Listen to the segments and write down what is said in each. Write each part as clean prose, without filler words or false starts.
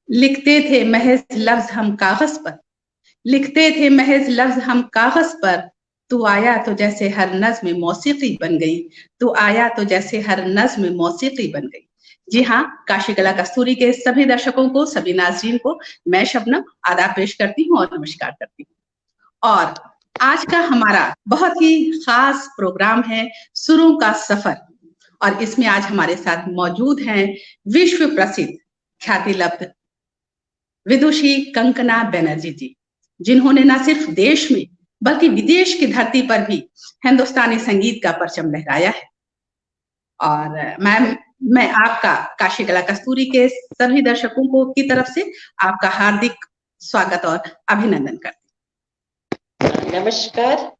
लिखते थे महज लफ्ज हम कागज पर, लिखते थे महज लफ्ज हम कागज पर, तू आया तो जैसे हर नज्म मौसीकी बन गई, तू आया तो जैसे हर नज्म मौसीकी बन गई। जी हाँ, काशी कला कस्तूरी के सभी दर्शकों को, सभी नाज़रीन को मैं शबनम आदाब पेश करती हूँ और नमस्कार करती हूँ। और आज का हमारा बहुत ही खास प्रोग्राम है सुरों का सफर, और इसमें आज हमारे साथ मौजूद हैं विश्व प्रसिद्ध ख्याति लब्ध विदुषी कंकना बनर्जी जी, जिन्होंने न सिर्फ देश में बल्कि विदेश की धरती पर भी हिंदुस्तानी संगीत का परचम लहराया है। और मैम, मैं आपका काशी कला कस्तूरी के सभी दर्शकों को की तरफ से आपका हार्दिक स्वागत और अभिनंदन करती हूँ। नमस्कार,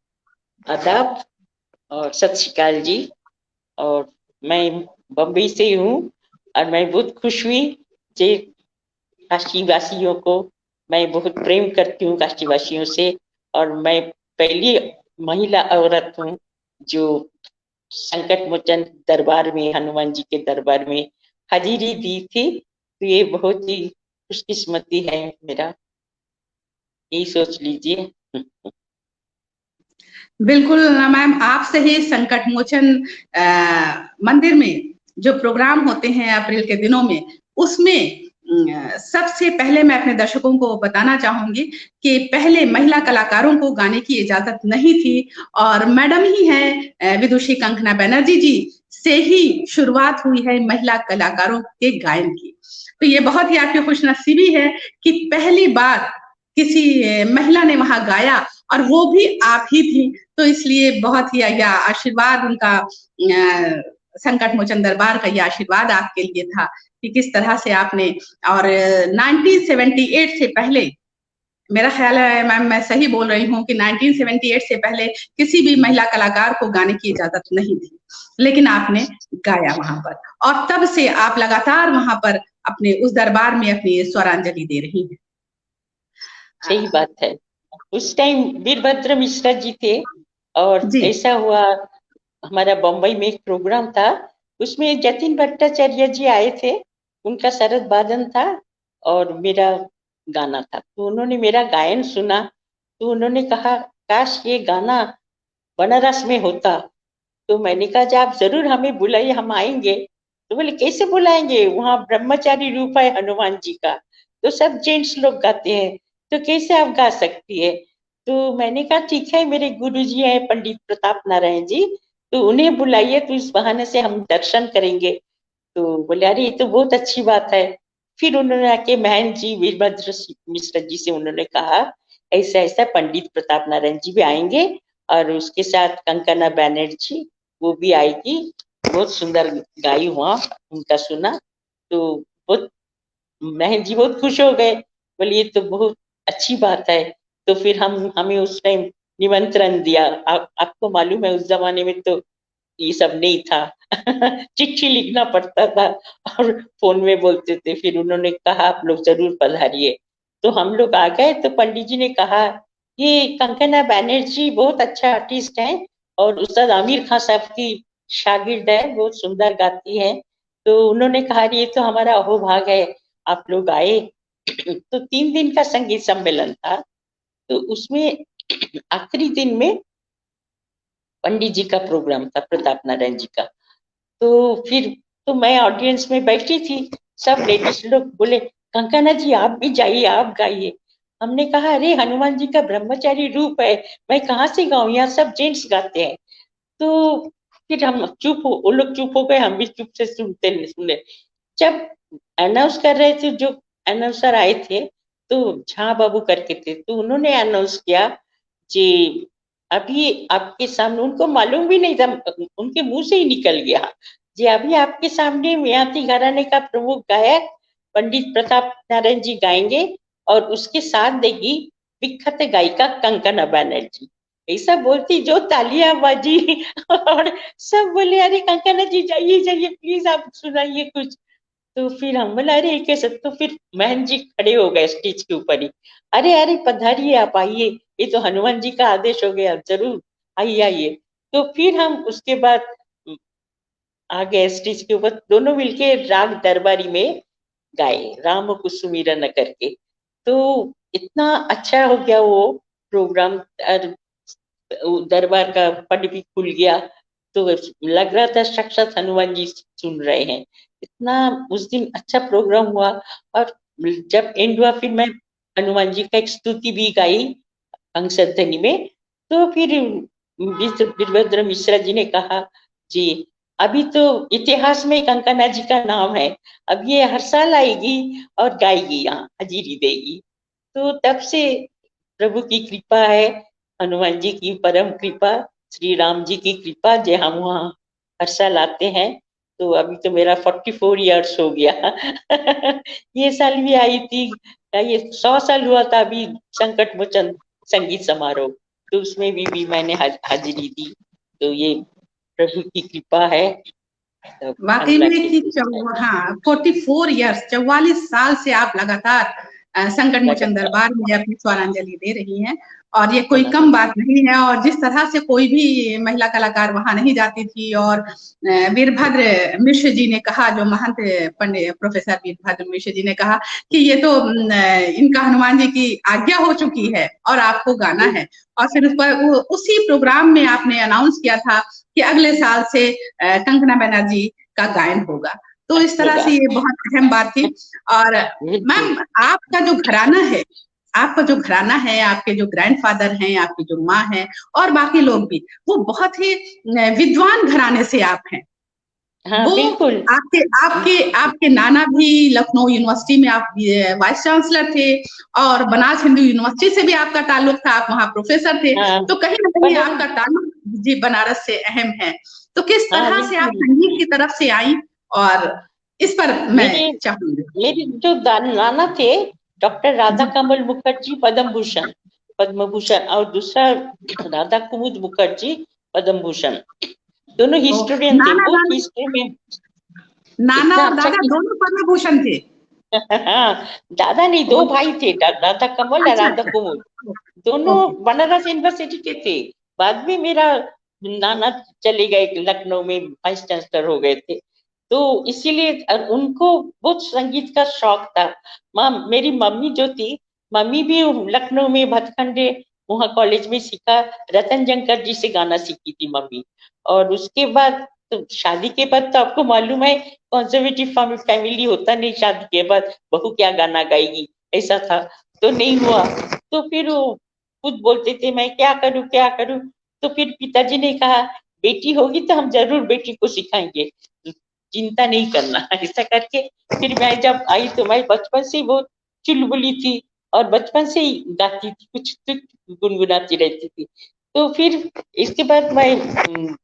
आदाब और सत श्री अकाल जी। और मैं बम्बई से हूँ और मैं बहुत खुश हुई कि काशी वासियों को मैं बहुत प्रेम करती हूँ, काशी वासियों से। और मैं पहली महिला औरत हूँ जो संकट मोचन दरबार में, हनुमान जी के दरबार में हाजिरी दी थी। तो ये बहुत ही खुशकिस्मती है मेरा, यही सोच लीजिए। बिल्कुल मैम, आपसे ही संकट मोचन मंदिर में जो प्रोग्राम होते हैं अप्रैल के दिनों में, उसमें सबसे पहले मैं अपने दर्शकों को बताना चाहूंगी कि पहले महिला कलाकारों को गाने की इजाजत नहीं थी, और मैडम ही हैं विदुषी कंकना बनर्जी जी से ही शुरुआत हुई है महिला कलाकारों के गायन की। तो ये बहुत ही आपकी खुशनसीबी है कि पहली बार किसी महिला ने वहां गाया, और वो भी आप ही थी। तो इसलिए बहुत ही यह आशीर्वाद उनका, संकट मोचन दरबार का यह आशीर्वाद आपके लिए था कि किस तरह से आपने। और 1978 से पहले, मेरा ख्याल है मैम मैं सही बोल रही हूँ कि 1978 से पहले किसी भी महिला कलाकार को गाने की इजाजत नहीं थी, लेकिन आपने गाया वहां पर, और तब से आप लगातार वहां पर अपने उस दरबार में अपनी स्वरांजलि दे रही हैं। सही बात है। उस टाइम वीरभद्र मिश्रा जी थे, और ऐसा हुआ हमारा बम्बई में एक प्रोग्राम था, उसमें जतिन भट्टाचार्य जी आए थे, उनका शरद वादन था और मेरा गाना था। तो उन्होंने मेरा गायन सुना, तो उन्होंने कहा काश ये गाना बनारस में होता। तो मैंने कहा जब आप जरूर हमें बुलाइए, हम आएंगे। तो बोले कैसे बुलाएंगे, वहां ब्रह्मचारी रूप है हनुमान जी का, तो सब जेंट्स लोग गाते हैं, तो कैसे आप गा सकती है। तो मैंने कहा ठीक है, मेरे गुरु जी हैं पंडित प्रताप नारायण जी, तो उन्हें बुलाइए, तो इस बहाने से हम दर्शन करेंगे। तो बोले अरे ये तो बहुत अच्छी बात है। फिर उन्होंने आके महन जी वीरभद्र मिश्र जी से उन्होंने कहा ऐसा ऐसा पंडित प्रताप नारायण जी भी आएंगे, और उसके साथ कंकना बनर्जी वो भी आएगी। बहुत सुंदर गाई हुआ, उनका सुना तो बहुत महन जी बहुत खुश हो गए, बोले ये तो बहुत अच्छी बात है। तो फिर हमें उस टाइम निमंत्रण दिया। आपको मालूम है उस जमाने में तो ये सब नहीं था चिट्ठी लिखना पड़ता था और फोन में बोलते थे। फिर उन्होंने कहा आप लोग जरूर पधारिए। तो हम लोग आ गए। तो पंडित जी ने कहा ये कंकना बनर्जी बहुत अच्छा आर्टिस्ट है, और उस्ताद आमिर खान साहब की शागिर्द है, बहुत सुंदर गाती है। तो उन्होंने कहा ये तो हमारा अहोभाग है आप लोग आए। तो 3 दिन का संगीत सम्मेलन था। तो उसमें आखिरी दिन में पंडित जी का प्रोग्राम था, प्रताप नारायण जी का। तो फिर तो मैं ऑडियंस में बैठी थी, सब लेडीज लोग बोले कंकना जी आप भी जाइए, आप गाइए। हमने कहा अरे हनुमान जी का ब्रह्मचारी रूप है, मैं कहाँ से गाऊं, यहाँ सब जेंट्स गाते हैं। तो फिर हम चुप हो, वो लोग चुप हो गए, हम भी चुप से सुनते सुने। जब अनाउंस कर रहे थे, जो अनाउंसर आए थे तो झा बाबू करके थे, तो उन्होंने अनाउंस किया कि अभी आपके सामने, उनको मालूम भी नहीं था, उनके मुंह से ही निकल गया जी, अभी आपके सामने मियाती घराने का प्रमुख गायक पंडित प्रताप नारायण जी गाएंगे, और उसके साथ देगी विख्यात गायिका कंकना बनर्जी। ऐसा बोलती जो तालियां बाजी और सब बोले अरे कंकना जी जाइए जाइए प्लीज आप सुनाइए कुछ। तो फिर हम बोला अरे कैसे। तो फिर महन जी खड़े हो गए स्टेज के ऊपर ही, अरे अरे पधारिए आप आइए, ये तो हनुमान जी का आदेश हो गया, जरूर आइए आइए। तो फिर हम उसके बाद आ गए स्टेज के ऊपर, दोनों मिलके राग दरबारी में गाए, राम को सुमिरन करके। तो इतना अच्छा हो गया वो प्रोग्राम, दरबार का पट भी खुल गया, तो लग रहा था साक्षात हनुमान जी सुन रहे हैं। इतना उस दिन अच्छा प्रोग्राम हुआ। और जब एंड हुआ फिर मैं हनुमान जी का एक स्तुति भी गाई अंशध्वनि में। तो फिर वीरभद्र मिश्रा जी ने कहा, जी अभी तो इतिहास में कंकना जी का नाम है, अब ये हर साल आएगी और गाएगी, यहाँ हाजिरी देगी। तो तब से प्रभु की कृपा है, हनुमान जी की परम कृपा, श्री राम जी की कृपा, जो हम वहाँ हर साल आते हैं। तो अभी तो मेरा 44 इयर्स हो गया। ये साल भी आई थी, ये 100 साल हुआ था अभी संकट मोचन संगीत समारोह, तो उसमें भी मैंने हाजिरी दी। तो ये प्रभु की कृपा है। वाकई में कि 44 इयर्स, 44 साल से आप लगातार संकट मोचन दरबार में अपनी स्वरांजलि दे रही हैं, और ये कोई कम बात नहीं है। और जिस तरह से कोई भी महिला कलाकार वहां नहीं जाती थी, और वीरभद्र मिश्र जी ने कहा, जो महंत पंडित प्रोफेसर वीरभद्र मिश्र जी ने कहा कि ये तो इनका हनुमान जी की आज्ञा हो चुकी है और आपको गाना है। और फिर उस पर उसी प्रोग्राम में आपने अनाउंस किया था कि अगले साल से कंगना बनर्जी का गायन होगा। तो इस तरह से ये बहुत अहम बात थी। और मैम, आपका जो घराना है, आपके जो ग्रैंडफादर हैं, आपकी जो माँ है, और बाकी लोग भी, वो बहुत ही विद्वान घराने से आप हैं। हाँ, वो बिल्कुल। आपके नाना भी लखनऊ यूनिवर्सिटी में आप वाइस चांसलर थे, और बनारस हिंदू यूनिवर्सिटी से भी आपका ताल्लुक था, आप वहाँ प्रोफेसर थे। हाँ, तो कहीं ना कहीं आपका ताल्लुक जी बनारस से अहम है। तो किस तरह से आप संगीत की तरफ से आई, और इस पर मैं चाहूंगी। मेरे जो नाना थे डॉक्टर राधा कमल मुखर्जी पद्म भूषण, और दूसरा राधा कुमुद मुखर्जी पद्म भूषण, दोनों हिस्टोरियन थे। वो हिस्ट्री में नाना और दादा दोनों पद्म भूषण थे। हाँ, दादा नहीं, 2 भाई थे, राधा कमल और राधा कुमुद, दोनों बनारस यूनिवर्सिटी के थे। बाद में मेरा नाना चले गए लखनऊ में, वाइस चांसलर हो गए थे। तो इसीलिए उनको बहुत संगीत का शौक था। मेरी मम्मी जो थी, मम्मी भी लखनऊ में भटखंडे वहाँ कॉलेज में सीखा, रतन जंकर जी से गाना सीखी थी मम्मी। और उसके बाद तो शादी के बाद तो आपको मालूम है कंजर्वेटिव फैमिली होता नहीं, शादी के बाद बहू क्या गाना गाएगी, ऐसा था। तो नहीं हुआ। तो फिर वो खुद बोलते थे मैं क्या करूं। तो फिर पिताजी ने कहा बेटी होगी तो हम जरूर बेटी को सिखाएंगे, चिंता नहीं करना। ऐसा करके फिर मैं जब आई तो मैं बचपन से बहुत चुलबुली थी, और बचपन से ही गाती थी, कुछ गुनगुनाती रहती थी। तो फिर इसके बाद मैं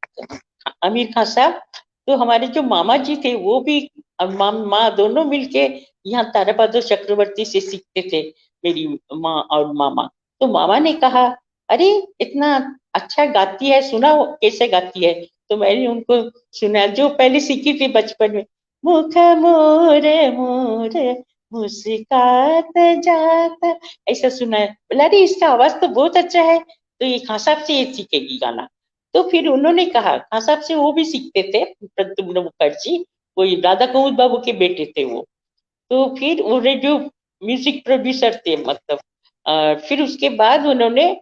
आमिर खान साहब, तो हमारे जो मामा जी थे वो भी माँ दोनों मिलके यहाँ ताराबहादुर चक्रवर्ती से सीखते थे, मेरी माँ और मामा। तो मामा ने कहा अरे इतना अच्छा गाती है, सुना कैसे गाती है। तो मैंने उनको सुना, जो पहले सीखी थी बचपन में, मुख मोर मोर मुस्कात जाता, ऐसा सुना है। बोला अरे इसका आवाज तो बहुत अच्छा है, तो ये खान साहब से ये सीखेगी गाना। तो फिर उन्होंने कहा, खान साहब से वो भी सीखते थे, प्रद्युम्न मुखर्जी, कोई राधा कुमुद बाबू के बेटे थे वो। तो फिर वो रेडियो म्यूजिक प्रोड्यूसर थे, मतलब फिर उसके बाद उन्होंने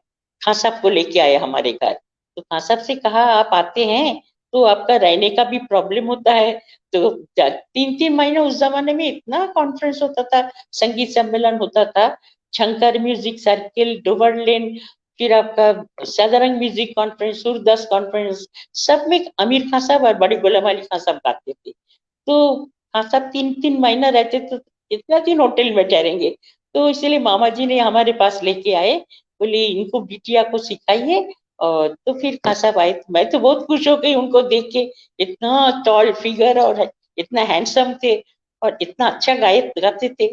खान साहब को लेके आए हमारे घर। तो खान साहब से कहा आप आते हैं तो आपका रहने का भी प्रॉब्लम होता है। तो 3-3 महीने उस जमाने में इतना कॉन्फ्रेंस होता था, संगीत सम्मेलन होता था, शंकर म्यूजिक सर्किल, डोवरलेन, फिर आपका Sadarang music conference, Surdas conference, सब में आमिर खान साहब और बड़े गुलाम अली खान साहब गाते थे। तो खान साहब 3-3 महीना रहते तो कितना दिन होटल में ठहरेंगे। तो इसलिए मामा जी ने हमारे पास लेके आए, बोले इनको बिटिया को सिखाइए। और तो फिर खान साहब आए, मैं तो बहुत खुश हो गई उनको देख के, इतना टॉल फिगर और इतना हैंडसम थे और इतना अच्छा गाते थे।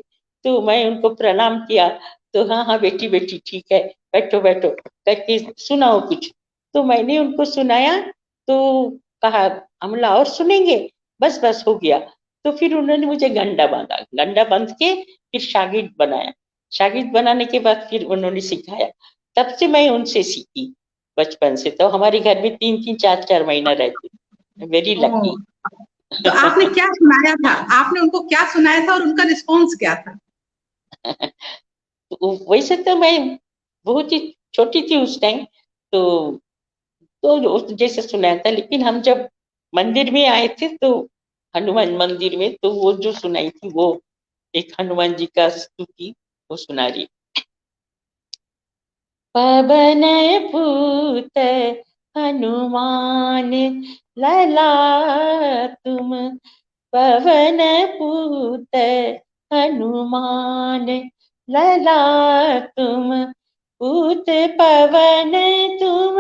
तो मैं उनको प्रणाम किया। तो हाँ हाँ बेटी बेटी ठीक है, बैठो बैठो करके सुनाओ कुछ। तो मैंने उनको सुनाया, तो कहा हमला और सुनेंगे, बस बस हो गया। तो फिर उन्होंने मुझे गंडा बांध के फिर शागिर्द बनाया। शागिर्द बनाने के बाद फिर उन्होंने सिखाया, तब से मैं उनसे सीखी बचपन से। तो हमारे घर में 3-3 4-4 महीना रहते, वेरी लकी। तो आपने क्या सुनाया था, आपने उनको क्या सुनाया था और उनका रिस्पॉन्स क्या था? तो वैसे तो मैं बहुत ही छोटी थी उस टाइम, तो जैसे सुनाया था, लेकिन हम जब मंदिर में आए थे तो हनुमान मंदिर में, तो वो जो सुनाई थी वो एक हनुमान जी का स्तुति वो सुना रही। पवन पूत हनुमान लला तुम, पवन पूत हनुमान लला तुम, पूत पवन तुम,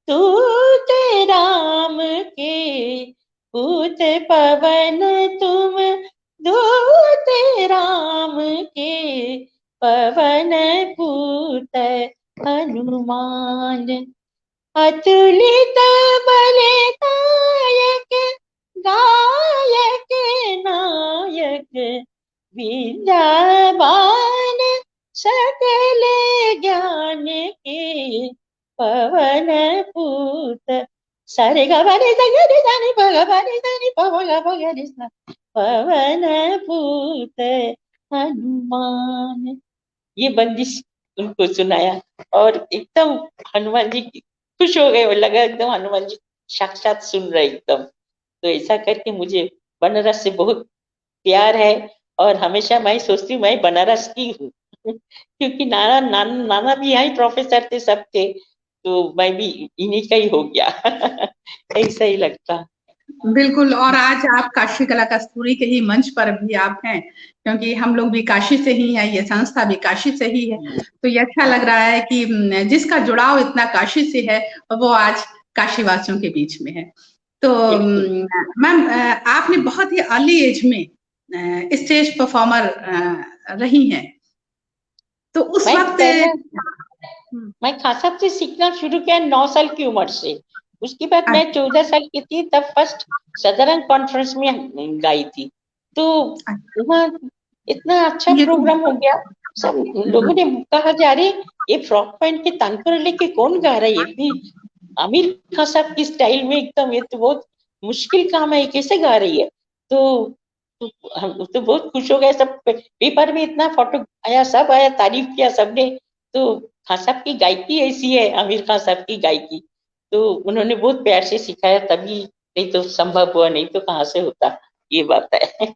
दूत राम के, पूत पवन तुम, दूत राम के, पवन पूत हनुमान, अतुलित बल दायक, गायक नायक, विद्यावान सकल ज्ञान के, पवन पूत, सारे गरे सगरे जानी भगवानी जानी भगवानी, पवन पूत हनुमान। ये बंदिश उनको सुनाया और एकदम हनुमान जी खुश हो गए, लगा एकदम हनुमान जी साक्षात सुन रहे एकदम। तो ऐसा करके मुझे बनारस से बहुत प्यार है, और हमेशा मैं सोचती हूँ मैं बनारस की हूँ क्योंकि नाना भी यहाँ प्रोफेसर थे, सब थे, तो मैं भी इन्हीं का ही हो गया ऐसा ही लगता। बिल्कुल, और आज आप काशी कला कस्तूरी के ही मंच पर भी आप हैं, क्योंकि हम लोग भी काशी से ही हैं, ये संस्था भी काशी से ही है। तो ये अच्छा लग रहा है कि जिसका जुड़ाव इतना काशी से है, वो आज काशी वासियों के बीच में है। तो मैम, आपने बहुत ही अर्ली एज में स्टेज परफॉर्मर रही हैं, तो उस मैं वक्त पहले मैं खासा से सीखना शुरू किया 9 साल की उम्र से। उसके बाद मैं 14 साल की थी, तब फर्स्ट सदरन कॉन्फ्रेंस में गाई थी। तो वहाँ इतना अच्छा ये तो प्रोग्राम हो गया, सब लोगों ने कहा जा रही ये फ्रॉक पहन के तानपुरा लेके कौन गा रहा है, इतनी आमिर खान साहब की स्टाइल में एकदम, ये तो बहुत मुश्किल काम है, कैसे गा रही है। तो हम तो बहुत खुश हो गए, सब पेपर में इतना फोटो आया, सब आया, तारीफ किया सबने। तो खान साहब की गायकी ऐसी है, आमिर खान साहब की गायकी, तो उन्होंने बहुत प्यार से सिखाया, तभी, नहीं तो संभव हुआ, नहीं तो कहाँ से होता, ये बात है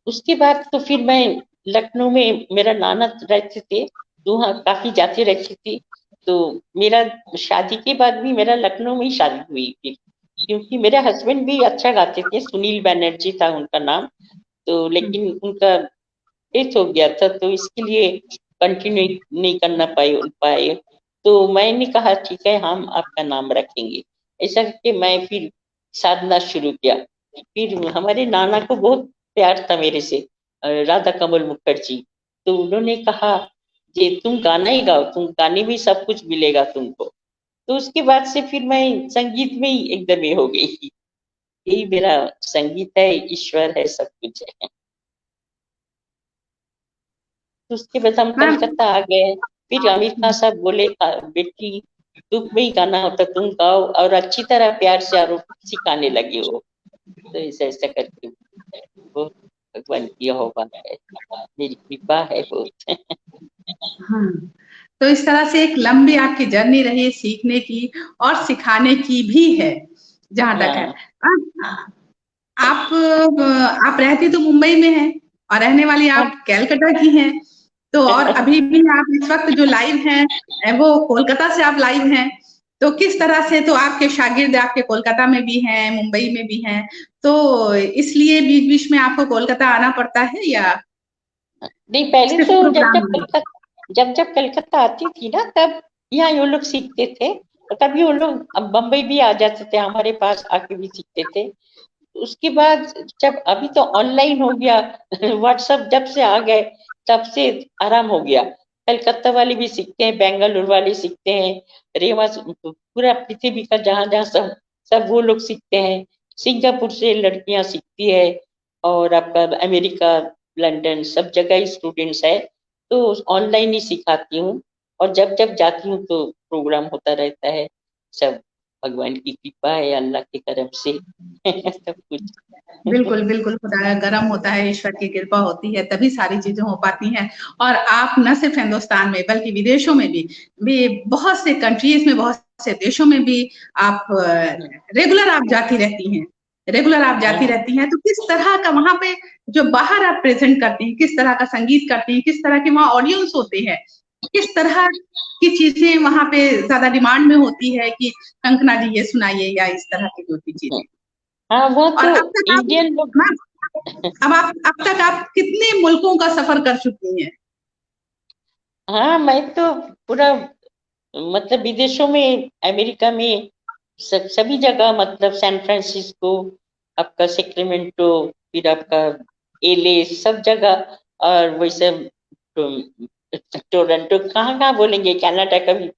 उसके बाद तो फिर मैं लखनऊ में, मेरा नाना रहते थे, तो वहाँ काफी जाती रहती थी। तो मेरा शादी के बाद भी मेरा लखनऊ में ही शादी हुई थी, क्योंकि मेरे हस्बैंड भी अच्छा गाते थे, सुनील बनर्जी था उनका नाम। तो लेकिन उनका डेथ हो गया था, तो इसके लिए कंटिन्यू नहीं करना पाए। तो मैंने कहा ठीक है, हम आपका नाम रखेंगे। ऐसा करके मैं फिर साधना शुरू किया। फिर हमारे नाना को बहुत प्यार था मेरे से, राधा कमल मुखर्जी। तो उन्होंने कहा कि तुम गाना ही गाओ, तुम गाने में सब कुछ मिलेगा तुमको। तो उसके बाद से फिर मैं संगीत में ही एकदम ये हो गई, यही मेरा संगीत है, ईश्वर है, सब कुछ है। तो उसके बाद हम कलकत्ता आ गए। फिर आमिर खान साहब बोले, बेटी दुख में ही गाना होता, तुम गाओ, और अच्छी तरह प्यार से और सिखाने लगे हो। तो ऐसा ऐसा करके वो भगवान की होगा है, मेरी कृपा है बहुत हाँ, तो इस तरह से एक लंबी आपकी जर्नी रही सीखने की और सिखाने की भी है, जहां तक है। आप रहती तो मुंबई में हैं और रहने वाली आप कैलकाटा की हैं, तो और अभी भी आप इस वक्त जो लाइव हैं वो कोलकाता से आप लाइव हैं। तो किस तरह से, तो आपके शागिर्द आपके कोलकाता में भी हैं, मुंबई में भी हैं, तो इसलिए बीच बीच में आपको कोलकाता आना पड़ता है या नहीं, पहले सिर्फ तो प्रोग्राम में? जब कलकत्ता आती थी ना, तब यहाँ वो लोग सीखते थे, और तभी वो लोग अब बम्बई भी आ जाते थे, हमारे पास आके भी सीखते थे। उसके बाद जब अभी तो ऑनलाइन हो गया व्हाट्सएप जब से आ गए, तब से आराम हो गया। कलकत्ता वाले भी सीखते हैं, बेंगलुरु वाले सीखते हैं, रेवा, पूरा पृथ्वी का जहां जहां सब सब वो लोग सीखते हैं। सिंगापुर से लड़कियां सीखती है, और आपका अमेरिका, लंदन, सब जगह स्टूडेंट्स है। तो ऑनलाइन ही सिखाती हूँ, और जब जब जाती हूँ तो प्रोग्राम होता रहता है सब। भगवान की कृपा है, अल्लाह के करम से सब कुछ। बिल्कुल बिल्कुल, खुदा गरम होता है, ईश्वर की कृपा होती है, तभी सारी चीजें हो पाती हैं। और आप न सिर्फ हिंदुस्तान में बल्कि विदेशों में भी बहुत से कंट्रीज में, बहुत से देशों में भी आप रेगुलर आप जाती रहती हैं, रेगुलर आप जाती रहती हैं। तो किस तरह का वहां पे जो बाहर आप प्रेजेंट करती हैं, किस तरह का संगीत करती हैं, किस तरह के वहाँ ऑडियंस होते हैं, किस तरह की चीजें वहां पे ज्यादा डिमांड में होती है कि कंकना जी ये सुनाइए, या इस तरह की जो भी चीजें। हाँ, वो और तो अब तक आप इंडियन लोग अब तक आप कितने मुल्कों का सफर कर चुकी हैं? हाँ, मैं तो पूरा मतलब विदेशों में, अमेरिका में सभी जगह, मतलब सैन फ्रांसिस्को, आपका सेक्रेमेंटो, फिर आपका एले, सब जगह। और वैसे टोरंटो, कहाँ बोलेंगे, कनाडा का भी,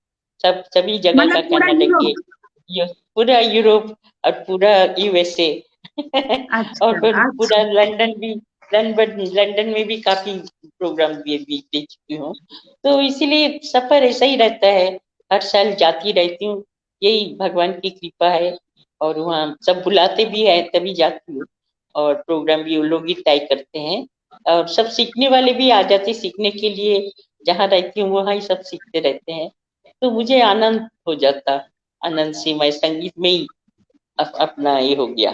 सभी जगह का, मतलब पूरा कनाडा के, यूरोप? पूरा यूरोप और पूरा यूएसए और अच्छा फिर पूरा अच्छा। लंदन भी, लंदन में भी काफी प्रोग्राम भी दे चुकी हूँ। तो इसीलिए सफर ऐसा ही रहता है, हर साल जाती रहती हूँ, यही भगवान की कृपा है। और वहाँ सब बुलाते भी है तभी जाती हूँ, और प्रोग्राम भी वो लोग ही तय करते हैं। और सब सीखने वाले भी आ जाते सीखने के लिए, जहाँ रहती हूँ वहाँ ही सब सीखते रहते हैं। तो मुझे आनंद हो जाता, आनंद से मैं संगीत में ही अपना ये हो गया।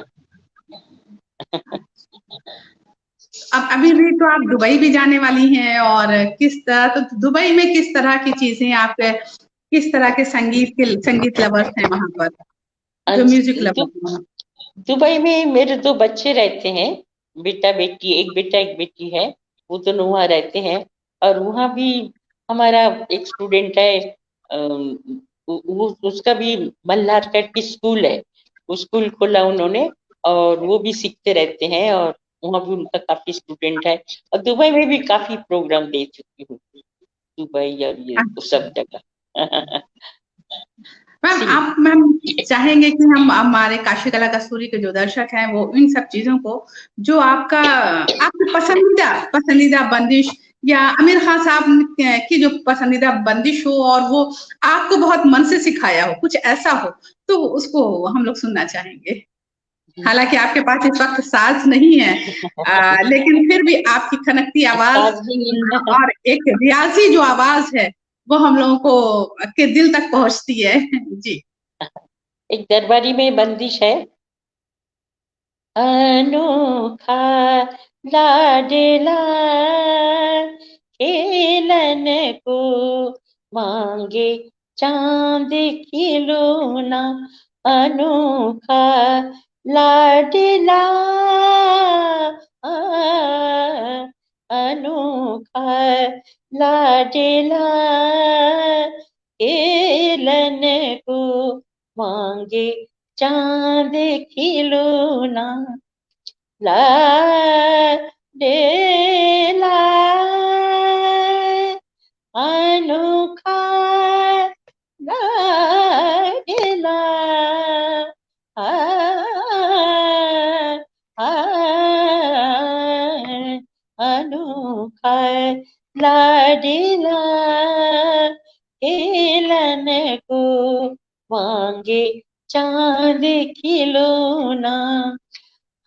अब अभी भी तो आप दुबई भी जाने वाली हैं, और किस तरह, तो दुबई में किस तरह की चीजें, आप किस तरह के संगीत लवर्स हैं वहां पर, जो म्यूजिक दु, लवर्स हैं? दुबई में मेरे 2 बच्चे रहते हैं, बेटा बेटी, एक बेटा एक बेटी है, वो दोनों वहाँ रहते हैं। और वहाँ भी हमारा एक स्टूडेंट है, उसका भी मल्हार की स्कूल है, वो स्कूल खोला उन्होंने, और वो भी सीखते रहते हैं, और वहाँ भी उनका काफी स्टूडेंट है। और दुबई में भी काफी प्रोग्राम दे चुकी हूँ, दुबई और ये सब जगह मैम चाहेंगे कि हम हमारे काशी कला कस्तूरी के जो दर्शक हैं वो इन सब चीजों को, जो आपकी पसंदीदा बंदिश, या आमिर खान साहब की जो पसंदीदा बंदिश हो, और वो आपको बहुत मन से सिखाया हो, कुछ ऐसा हो, तो उसको हम लोग सुनना चाहेंगे। हालांकि आपके पास इस वक्त साज नहीं है, लेकिन फिर भी आपकी खनकती आवाज और एक रियाजी जो आवाज है, वो हम लोगों को के दिल तक पहुंचती है। जी। एक दरबारी में बंदिश है। अनोखा लाडला खेलन को मांगे चांद खिलौना, अनोखा लाडला अनोखा लाडला खेलन को मांगे चांद खिलौना, ला डे ला अनोखा लागेला, आ, आ, अनोखा लाडीला खेलन को मांगे चांद खिलौना,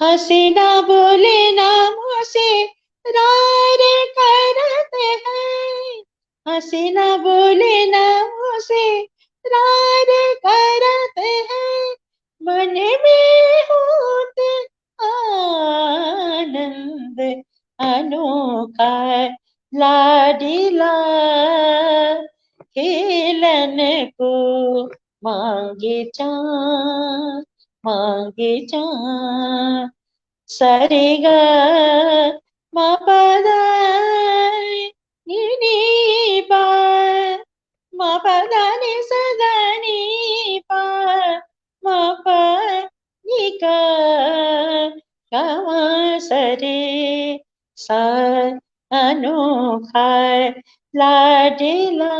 हसीना बोले नामों से रार करते हैं, हसीना बोले नामों से रार करते हैं, मन में होते आनंद अनोखा लाडीला खेलन को मांगे चाँद, मांगे चाँद, सरेगा मा पदा नी पा, मा पदा नि सदा नी पा, मा पा नी का सरे सा अनोखा लाडला,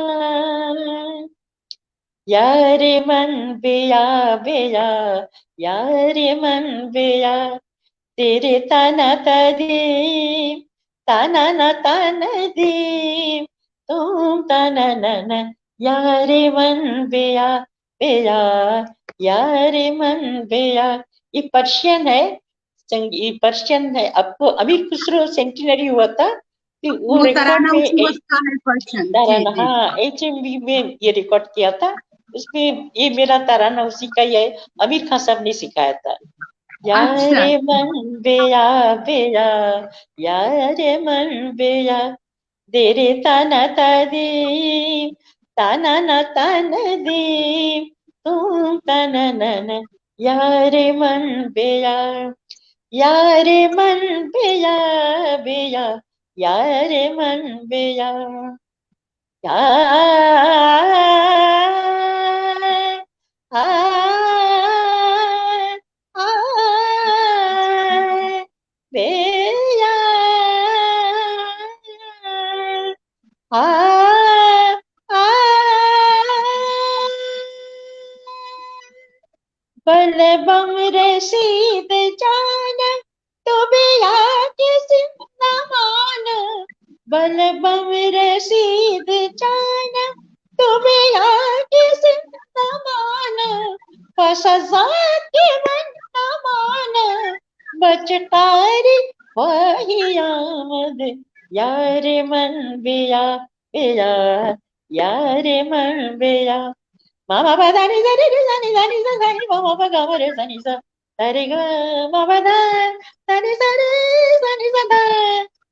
यार मन बेया बेया, यार मन बेया, तेरे तना तदीम, तना न तन दीम, तुम तना न यारे मन बेया बेया, यार मन बेया, ये पर्शियन है, संगीत पर्शियन है। आपको अमीर खुसरो सेंटिनरी हुआ था तो वो रिकॉर्ड तराना में उसी वक्त का है पर्शियन। जी तराना, जी जी। हाँ HMV में ये रिकॉर्ड किया था। उसमें ये मेरा तराना उसी का ही है, आमिर खान साहब ने सिखाया था। अच्छा। यारे मन बेया बेया, यारे मन बेया, दे रे ताना तादी, ताना ना ताना दी, तुम ताना ना ना, यारे मन बेया, यारे मन बेया बेया, यारे मन बेया, या बेया, बल बम रसीद जाना, तो बेया किस न मान, बल बम रसीद जाना, तो बेया किस न मान, सजा के मन न मान, बचतारी वही आमद, यार मन बेया बेया, यार मन बेया, mama pa da ni da ni da ni da ni da ni mama pa ga ma re sa ni sa da re ga mama da ni sa re sa ni sa da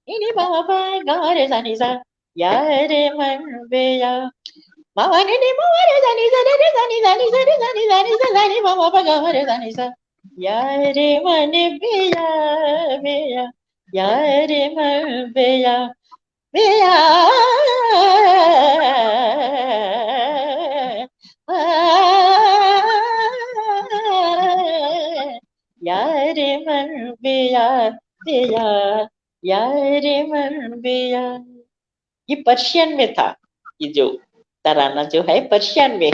ni mama pa ga re sa ni sa, ya re man be ya, mama ni mama re sa ni sa re sa ni sa ni sa re sa ni sa ni sa da ni mama pa ga ma re sa ni sa, ya re man be ya re man be ya be ya, यार मन बेया बेया, यार मन बेया, ये Persian में था। ये जो तराना जो है पर्शियन में,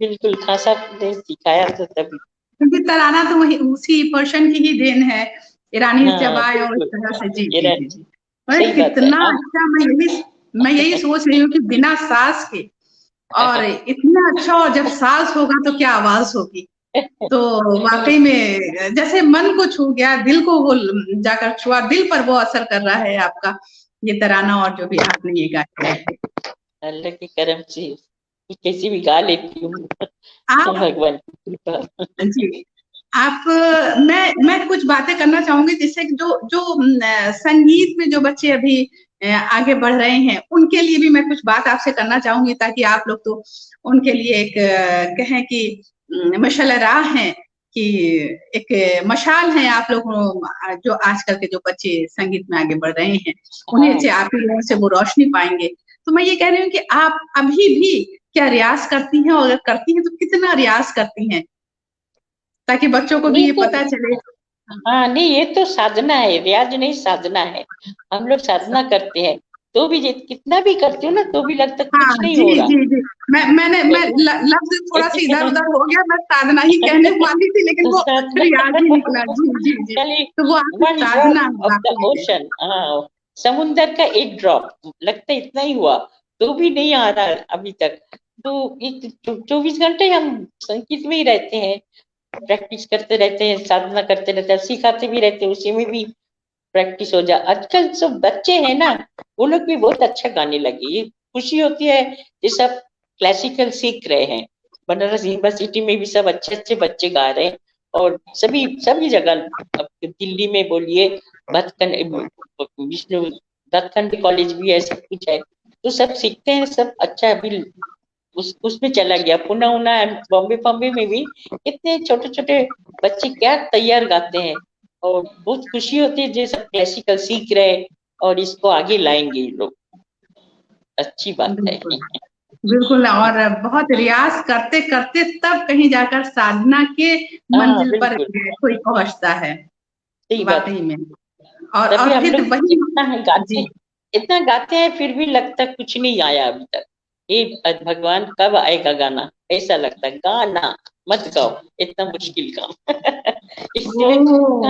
बिल्कुल खान साहब ने सिखाया था तभी। क्योंकि तराना तो वही उसी पर्शियन की ही देन है, ईरानी जब हाँ आए और इस बिल्कुल, तरह से। जी ये जी जी जी। अरे सही बात है कितना आप। अच्छा। मैं यही सोच रही हूँ कि बिना सांस के, और इतना अच्छा, और जब सांस होगा तो क्या आवाज होगी। तो वाकई में जैसे मन को छू गया, दिल को वो जाकर छुआ, दिल पर वो असर कर रहा है आपका ये तराना, और जो भी आपने ये गाया है। अल्लाह के करम से कैसी भी गा लेती हूँ, आप भगवान की कृपा। जी, आप मैं कुछ बातें करना चाहूंगी, जिससे कि जो जो संगीत में जो बच्चे अभी आगे बढ़ रहे हैं, उनके लिए भी मैं कुछ बात आपसे करना चाहूंगी, ताकि आप लोग तो उनके लिए एक कहें कि मशाल राह है, कि एक मशाल है आप लोग, जो आजकल के जो बच्चे संगीत में आगे बढ़ रहे हैं, उन्हें हाँ से आप ही लोगों से वो रोशनी पाएंगे। तो मैं ये कह रही हूँ कि आप अभी भी क्या रियाज करती हैं, और अगर करती हैं तो कितना रियाज करती हैं, ताकि बच्चों को भी नहीं ये तो, पता चले। हाँ नहीं ये तो साधना है, रियाज नहीं साधना है। हम लोग साधना करते हैं तो भी कितना भी करते हो ना तो भी लगता हाँ कुछ नहीं जी हो रहा। जी जी। मैं लफ्ज थोड़ा सा इधर उधर हो गया, मैं साधना ही कहने वाली थी, लेकिन वो साधना, रियाज ही निकला। जी जी जी। खाली तो वो आपकी वन साधना ड्रॉप है ऑफ द वाकई में। ओशन, हाँ समुंदर का एक ड्रॉप, लगता इतना ही हुआ तो भी नहीं आ रहा अभी तक। तो एक 24 घंटे हम संगीत में ही रहते हैं, प्रैक्टिस करते रहते हैं, साधना करते रहते हैं, सिखाते भी रहते हैं, उसी में भी प्रैक्टिस हो जाए। आजकल सब बच्चे हैं ना, वो लोग भी बहुत अच्छा गाने लगे, ये खुशी होती है। ये सब क्लासिकल सीख रहे हैं, बनारस यूनिवर्सिटी में भी सब अच्छे अच्छे बच्चे गा रहे हैं, और सभी सभी जगह, अब दिल्ली में बोलिए, भटखंड विष्णु भटखंड कॉलेज भी है, सब कुछ है, तो सब सीखते हैं सब अच्छा। अभी उसमें चला गया पुणे उना, बॉम्बे बॉम्बे में भी इतने छोटे छोटे बच्चे क्या तैयार गाते हैं, और बहुत खुशी होती है जो सब क्लासिकल सीख रहे हैं और इसको आगे लाएंगे ये लोग, अच्छी बात है। बिल्कुल बिल्कुल। और बहुत रियाज करते करते तब कहीं जाकर साधना के हाँ मंजिल पर बिल्कुल कोई पहुंचता है, सही बात। वाकई में। तभी और हम फिर लोग वही। गाते, जी इतना गाते हैं फिर भी लगता कुछ नहीं आया अभी तक, ये भगवान कब आएगा गाना, ऐसा लगता है गाना मत गाओ, इतना मुश्किल काम। इसलिए ओ।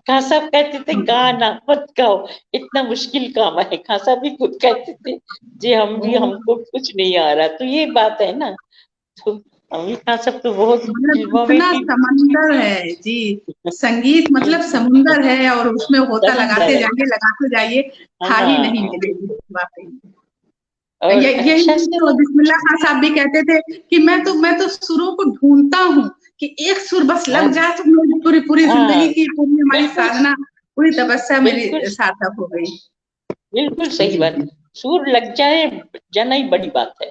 खान साहब कहते थे गाना मत गाओ, इतना मुश्किल काम है, खान साहब भी खुद कहते थे जी हम भी, हमको कुछ नहीं आ रहा, तो ये बात है ना। तो आमिर खान सब तो बहुत मतलब फिल्मों में इतना भी समंदर है जी, संगीत मतलब समुंदर है, और उसमें होता समंदर है। लगाते जाइए, था ही नहीं हाँ, मिलेगी वाकई। और यही अच्छा से तो बिस्मिल्लाह खान साहब भी कहते थे कि मैं तो सुरों को ढूंढता हूँ, कि एक सुर बस हाँ, लग जाए तो मेरी पूरी पूरी हाँ, जिंदगी की, पूरी हमारी बिल्कुल, साधना, पूरी तपस्या मेरी बिल्कुल, सार्थक हो गई। बिल्कुल सही जी बात। जी सुर लग जाए जाना ही बड़ी बात है।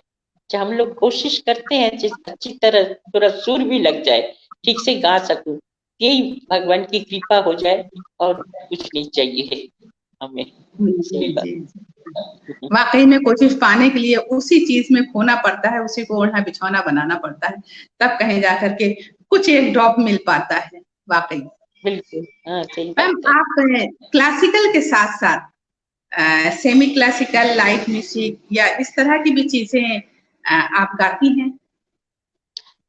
जब हम लोग कोशिश करते हैं अच्छी तरह थोड़ा सुर भी लग जाए, ठीक से गा सकूं, यही भगवान की कृपा हो जाए, और कुछ नहीं चाहिए हमें। जी सही बात। जी। वाकई में कोशिश पाने के लिए उसी चीज में खोना पड़ता है, उसी को ओढ़ना बिछौना बनाना पड़ता है, तब कहीं जाकर के कुछ एक ड्रॉप मिल पाता है वाकई। बिल्कुल, हाँ सही मैम बात है। आप क्लासिकल के साथ साथ सेमी क्लासिकल, लाइट म्यूजिक या इस तरह की भी चीजें आप गाती हैं?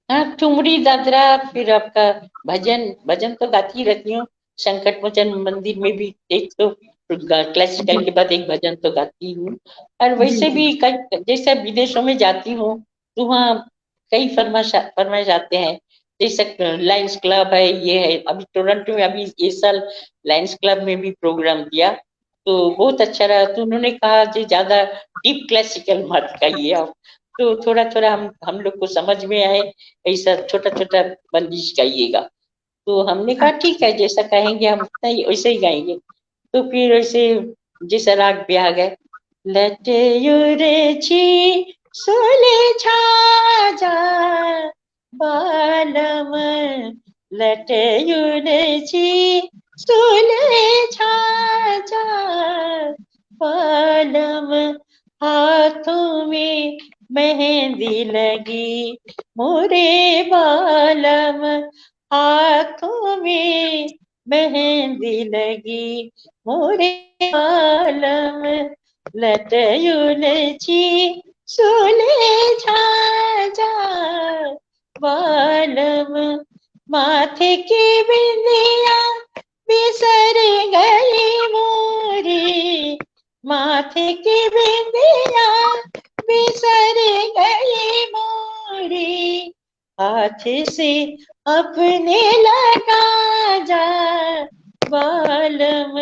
हाँ, ठुमरी दादरा, फिर आपका भजन भजन तो गाती ही रहती हूँ। संकट मोचन मंदिर में भी एक तो क्लासिकल जी के बाद एक भजन तो गाती हूँ। और जी वैसे जी भी कई जैसे विदेशों में जाती हूँ, तो वहाँ कई फरमाइश आते हैं। जैसे लायंस क्लब है, ये है, अभी टोरंटो में अभी इस साल लायंस क्लब में भी प्रोग्राम दिया, तो बहुत अच्छा रहा। तो उन्होंने कहा जी ज्यादा डीप क्लासिकल मत गाइए आप, तो थोड़ा थोड़ा हम लोग को समझ में आए, ऐसा छोटा छोटा बंदिश गाइएगा। तो हमने कहा ठीक है, जैसा कहेंगे हम उतना ही वैसे ही गाएंगे। तो फिर वैसे जैसा राग पे आ गए, लटे युरेची सोले छाजा बालम, लटे युरेची सोले छाजा बालम, हाथों में मेहंदी लगी मोरे बालम, हाथों में मेहंदी लगी मोरे बालम, लटयुलची सोले छाजा बालम, माथे की बिंदिया बिसर गई मोरी, माथे की बिंदिया बिसर गई मोरी, हाथ से अपने लगा जा बालम,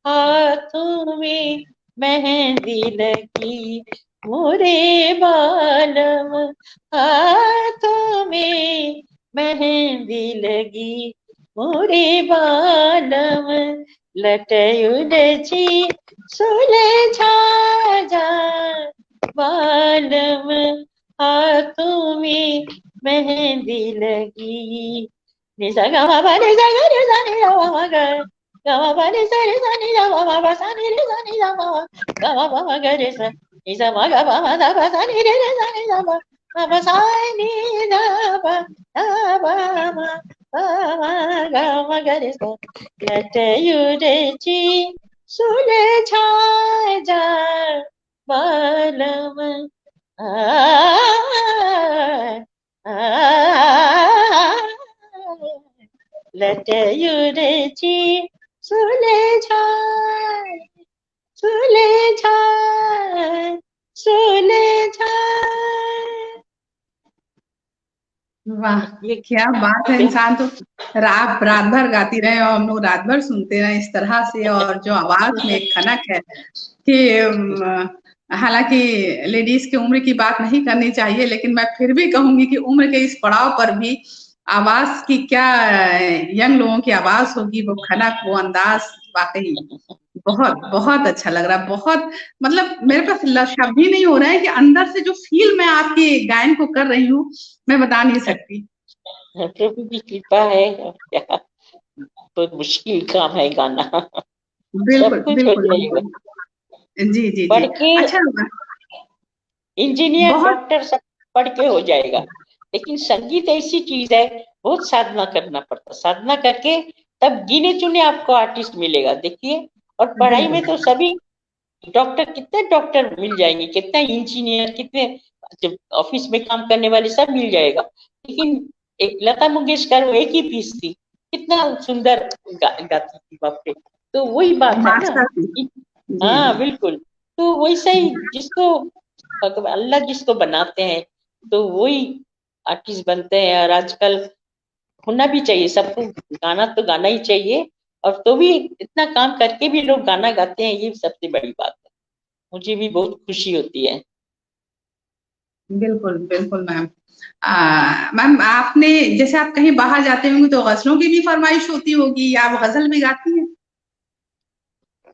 हाथों में मेहंदी लगी मोरे बालम, हाथों में मेहंदी लगी मोरे बालम, लटयुलची सुलझा जा बालम, हाथों में मेहंदी लगी। निजा गा मा पा निजा गा निजा नि दा मा मा गा, गा मा पा निजा निजा नि दा मा मा पा सा नि रे सा नि दा मा मा, गा मा पा मा गा रे सा, निजा मा गा पा मा दा पा सा नि रे रे सा नि दा मा, मा पा सा नि दा पा दा पा मा, पा मा गा मा गा रे सा, लटयुलची सुलझा जा बालम, लटयुलची सुलझाए सुलझाए सुलझाए। वाह, ये क्या बात है! इंसान तो रात रात भर गाती रहे और हम लोग रात भर सुनते रहे इस तरह से, और जो आवाज में एक खनक है कि हालांकि लेडीज की उम्र की बात नहीं करनी चाहिए, लेकिन मैं फिर भी कहूंगी कि उम्र के इस पड़ाव पर भी आवाज की क्या, यंग लोगों की आवाज होगी, वो खनक, वो अंदाज, वाकई बहुत बहुत अच्छा लग रहा है। बहुत मतलब मेरे पास शब्द ही नहीं हो रहा है कि अंदर से जो फील मैं आपके गायन को कर रही हूँ, मैं बता नहीं सकती। प्रभु की कृपा है, और क्या, बहुत मुश्किल काम है गाना। बिल्कुल सब कुछ हो बिल्कुल जाएगा। बिल्कुल। जी जी जी। पढ़ के अच्छा, इंजीनियर बहुत डॉक्टर सब पढ़ के हो जाएगा, लेकिन संगीत ऐसी चीज है, बहुत साधना करना पड़ता, साधना करके तब गिने चुने आपको आर्टिस्ट मिलेगा, देखिए। और पढ़ाई में बिल्कुल तो सभी डॉक्टर, कितने डॉक्टर मिल जाएंगे, कितने इंजीनियर, कितने ऑफिस में काम करने वाले सब मिल जाएगा, लेकिन एक लता मंगेशकर वो एक ही पीस थी, कितना सुंदर गाती थी, बाप रे। तो वही बात है ना। मास्टर जी हाँ जी। बिल्कुल। तो वैसे ही जिसको अल्लाह जिसको बनाते हैं, तो वही आर्टिस्ट बनते हैं। और आजकल होना भी चाहिए सबको, गाना तो गाना ही चाहिए, और तो भी इतना काम करके भी लोग गाना गाते हैं, ये सबसे बड़ी बात है। मुझे भी बहुत खुशी होती है। बिल्कुल बिल्कुल मैम। मैम आपने, जैसे आप कहीं बाहर जाते होंगे तो गजलों की भी फरमाइश होती होगी, आप गजल भी गाती हैं?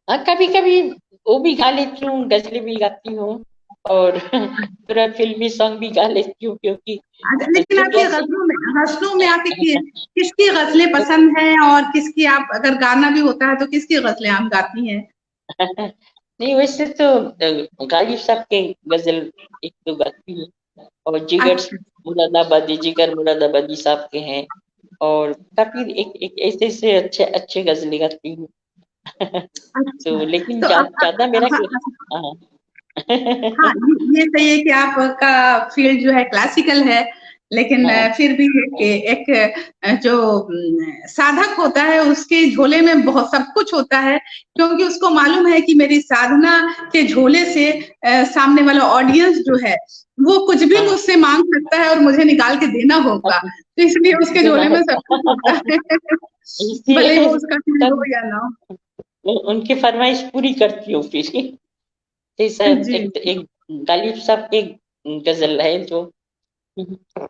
हाँ, कभी कभी वो भी गा लेती हूँ, गजलें भी गाती हूँ, और थोड़ा फिल्मी सॉन्ग भी गा लेती हूँ, क्योंकि लेकिन जो आपकी कैसे गजलों में आपकी किसकी गजलें पसंद हैं, और किसकी, आप अगर गाना भी होता है तो किसकी गजलें आप गाती हैं? नहीं, वैसे तो गालिब साहब के गजल एक दो गाती हूँ, और अच्छा जिगर मुरादाबादी साहब के हैं, और काफी एक एक ऐसे ऐसे अच्छे अच्छे गजलें गाती हूँ। अच्छा। तो लेकिन तो ज्यादा मेरा हाँ। हाँ, ये सही है कि आपका फील्ड जो है क्लासिकल है, लेकिन हाँ, फिर भी एक जो साधक होता है उसके झोले में बहुत सब कुछ होता है, क्योंकि उसको मालूम है कि मेरी साधना के झोले से सामने वाला ऑडियंस जो है वो कुछ भी हाँ, मुझसे मांग सकता है और मुझे निकाल के देना होगा, तो इसलिए उसके देना झोले में सब कुछ होता होगा। है। भले ही वो इसे उसका फील्ड हो तब या ना उनकी फरमाइश पूरी करती हूँ फिर। जैसा हो। जी एक गालिब साहब की गजल है जो,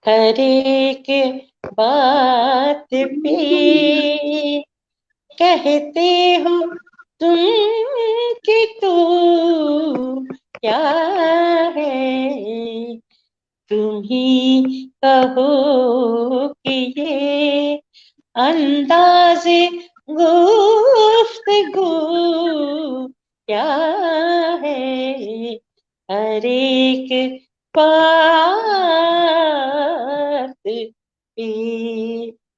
हर एक बात पे कहते हो तुम कि तू क्या है, तुम ही कहो कि ये अंदाज़े गुफ्तगू क्या है, हर एक बात पे।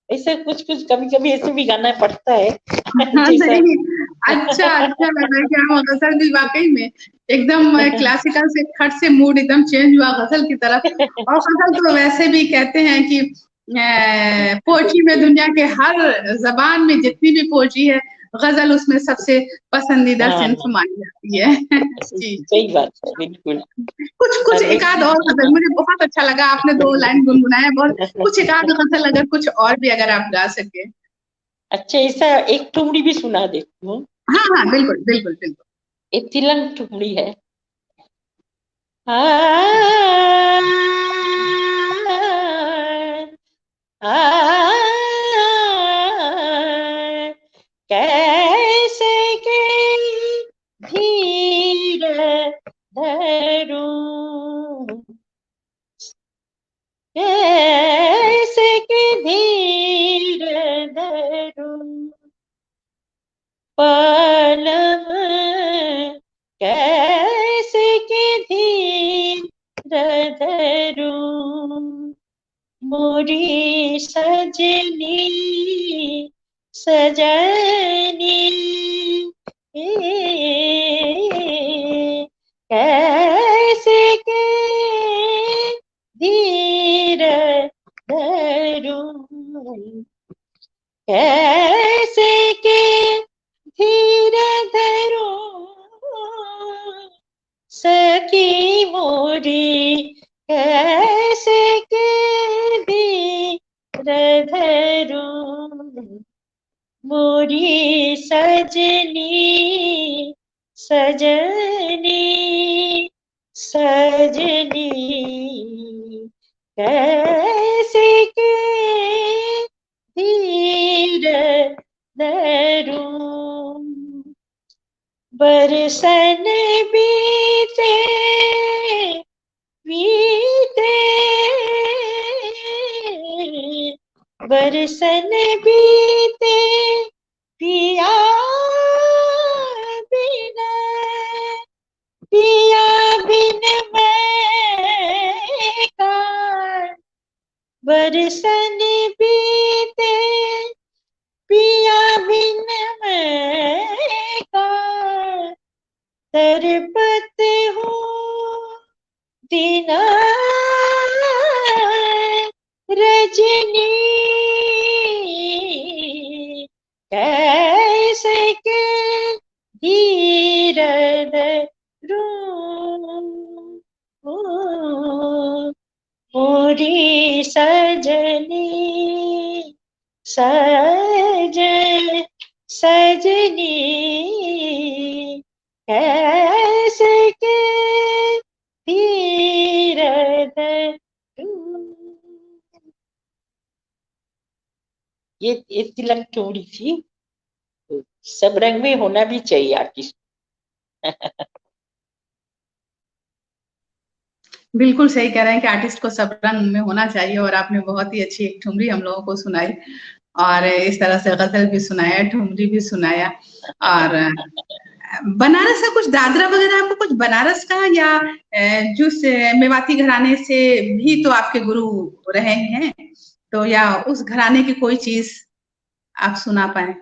ऐसे कुछ कुछ कभी कभी ऐसे भी गाना पड़ता है। हाँ जैसा नहीं, अच्छा अच्छा लगा कि हाँ, गजल भी वाकई में एकदम क्लासिकल से खट से मूड एकदम चेंज हुआ गजल की तरफ। और गजल तो वैसे भी कहते हैं कि पोएट्री में दुनिया के हर जबान में जितनी भी पोएट्री है, गजल उसमें सबसे पसंदीदा हाँ, सिंफ मानी जाती है। जी जी। सही बात है, बिल्कुल। कुछ कुछ हर एकाध व्यक्ति और गजल मुझे बहुत अच्छा लगा, आपने 2 लाइन गुनगुनाया बहुत, कुछ एकाध गजल अगर कुछ और भी अगर आप गा सके। अच्छा, ऐसा एक ठुमरी भी सुना देती हूँ। हाँ हाँ बिल्कुल बिल्कुल बिल्कुल। एक तिलंग ठुमरी है। आ, आ, कैसे के धीर धरूं, कैसे के धीर धरूं, पलम कैसे के धीर धरूं, मोरी सजनी सजनी कैसे के धीर धरूं, कैसे के धीर धरूं, सखी मोरी कैसे के धीर धरूं, मोरी सजनी सजनी सजनी कैसे के धीर धरूं, बरसन बीते बीते बरसन बीते पिया बिन पिया बिन मैं का, बरसन बीते पिया बिन मैं का, तरपत हूँ दिन रजनी, कैसे के धीर धरूं, मोरी सजनी कैसे के तीरथ ये तिलक ठुमरी थी। तो सब रंग में होना भी चाहिए आर्टिस्ट। बिल्कुल सही कह रहे हैं कि आर्टिस्ट को सब रंग में होना चाहिए, और आपने बहुत ही अच्छी एक ठुमरी हम लोगों को सुनाई, और इस तरह से गजल भी सुनाया, ठुमरी भी सुनाया। और बनारस का कुछ दादरा वगैरह, आपको कुछ बनारस का या जिस मेवाती घराने से भी तो आपके गुरु रहे हैं, तो या उस घराने की कोई चीज आप सुना पाए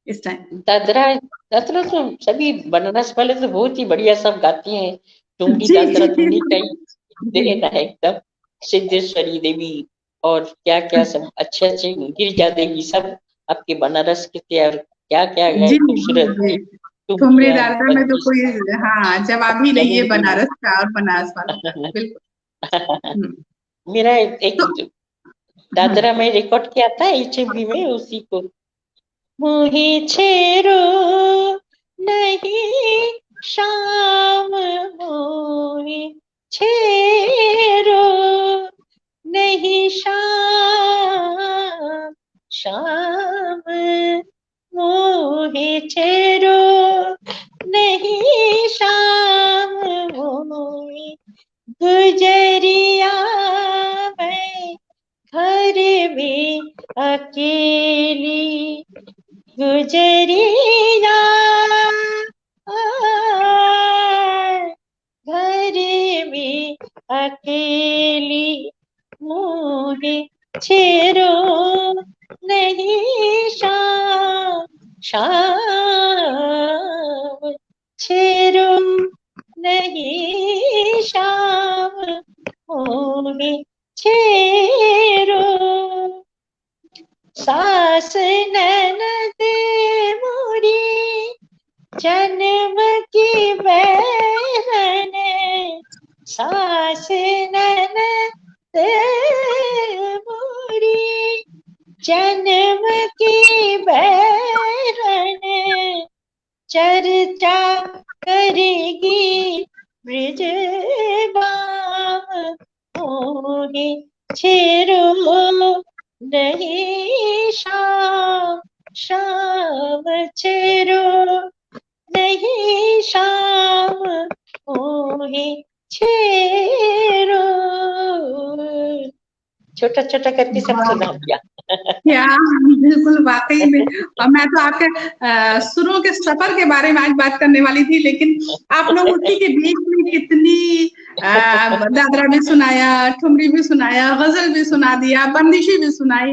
इस टाइम? दादरा दादरा तो सभी बनारस वाले तो बहुत ही बढ़िया सब गाती हैं। ठुमरी जी दादरा जी दोनों का ही देना है एकदम। सिद्धेश्वरी देवी और क्या क्या सब अच्छे अच्छे, गिरिजा देवी, सब आपके बनारस के थे। और क्या क्या जी गए खूबसूरत जी। ठुमरी ठुमरिया दादरा में तो बत्तीस कोई हाँ जवाब ही नहीं है चमुंडी। बनारस का और बनारस वालों का, बिल्कुल। मेरा एक तो दादरा में रिकॉर्ड किया था HMV में, उसी को। मुही छेरो नहीं शाम, मुही छेरो नहीं शाम, शाम मुही छेरो नहीं शाम, मुही गुजरिया मैं घर में अकेली, गुजरिया घर में अकेली, मुझे छेरो नहीं शाम, शाम छेरो नहीं शाम, मुझे छेरो सास ननद मोरी जन्म की बहन, सास ननद मोरी जन्म की बहन, चर्चा करेगी ब्रजबाम, मोहे छेरो नहीं शाम, शाम छेरो नहीं शाम, मोहे छेरो। छोटा छोटा करके सब सुना दिया। क्या बिल्कुल वाकई में। और मैं तो आपके सुरों के सफर के बारे में आज बात करने वाली थी, लेकिन आप लोग उसी के बीच में कितनी दादरा भी सुनाया, ठुमरी भी सुनाया, गजल भी सुना दिया, बंदिशी भी सुनाई,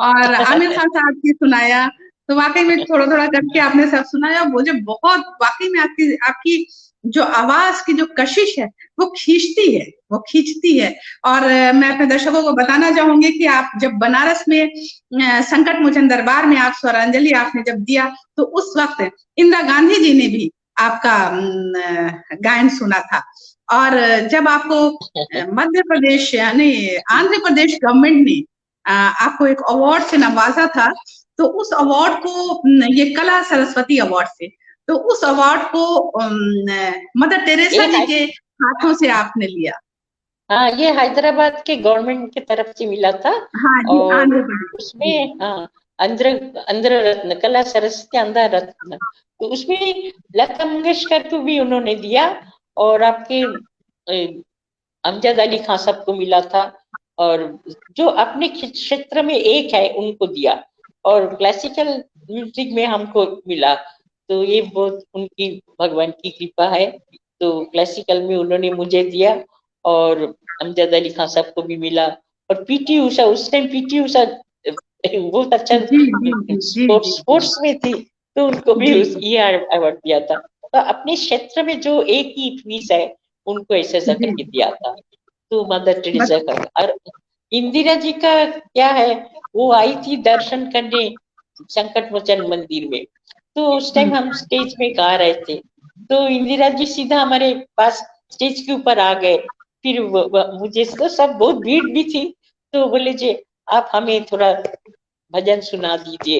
और आमिर खान साहब की सुनाया। तो वाकई में थोड़ा थोड़ा करके आपने सब सुनाया। मुझे बहुत वाकई में आपकी आपकी जो आवाज की जो कशिश है वो खींचती है, वो खींचती है। और मैं अपने दर्शकों को बताना चाहूंगी कि आप जब बनारस में संकट मोचन दरबार में आप स्वरांजलि आपने जब दिया, तो उस वक्त इंदिरा गांधी जी ने भी आपका गायन सुना था। और जब आपको मध्य प्रदेश यानी आंध्र प्रदेश गवर्नमेंट ने आपको एक अवार्ड से नवाजा था, तो उस अवार्ड को ये कला सरस्वती अवार्ड से, तो उस अवार्ड को मदर टेरेसा जी के हाथों से आपने लिया। हाँ, ये हैदराबाद के गवर्नमेंट की तरफ से मिला था। हाँ जी, और उसमें हाँ अंध्र रत्न, कला सरस्वती अंधा रत्न, तो उसमें लता मंगेशकर को भी उन्होंने दिया, और आपके अमजद अली खान साहब को मिला था, और जो अपने क्षेत्र में एक है उनको दिया, और क्लासिकल म्यूजिक में हमको मिला। तो ये बहुत उनकी भगवान की कृपा है। तो क्लासिकल में उन्होंने मुझे दिया, और अमजद अली खान साहब को भी मिला। और पीटी उषा, उस टाइम पीटी उषा बहुत अच्छा स्पोर्ट्स में थी, तो उनको भी ये अवार्ड दिया था। तो अपने क्षेत्र में जो एक ही फीस है उनको ऐसा करके दिया था। तो मदर टेरेसा का। और इंदिरा जी का क्या है, वो आई थी दर्शन करने संकट मोचन मंदिर में, तो उस टाइम हम स्टेज में गा रहे थे, तो इंदिरा जी सीधा हमारे पास स्टेज के ऊपर आ गए। फिर मुझे तो सब बहुत भीड़ भी थी, तो बोले जी आप हमें थोड़ा भजन सुना दीजिए।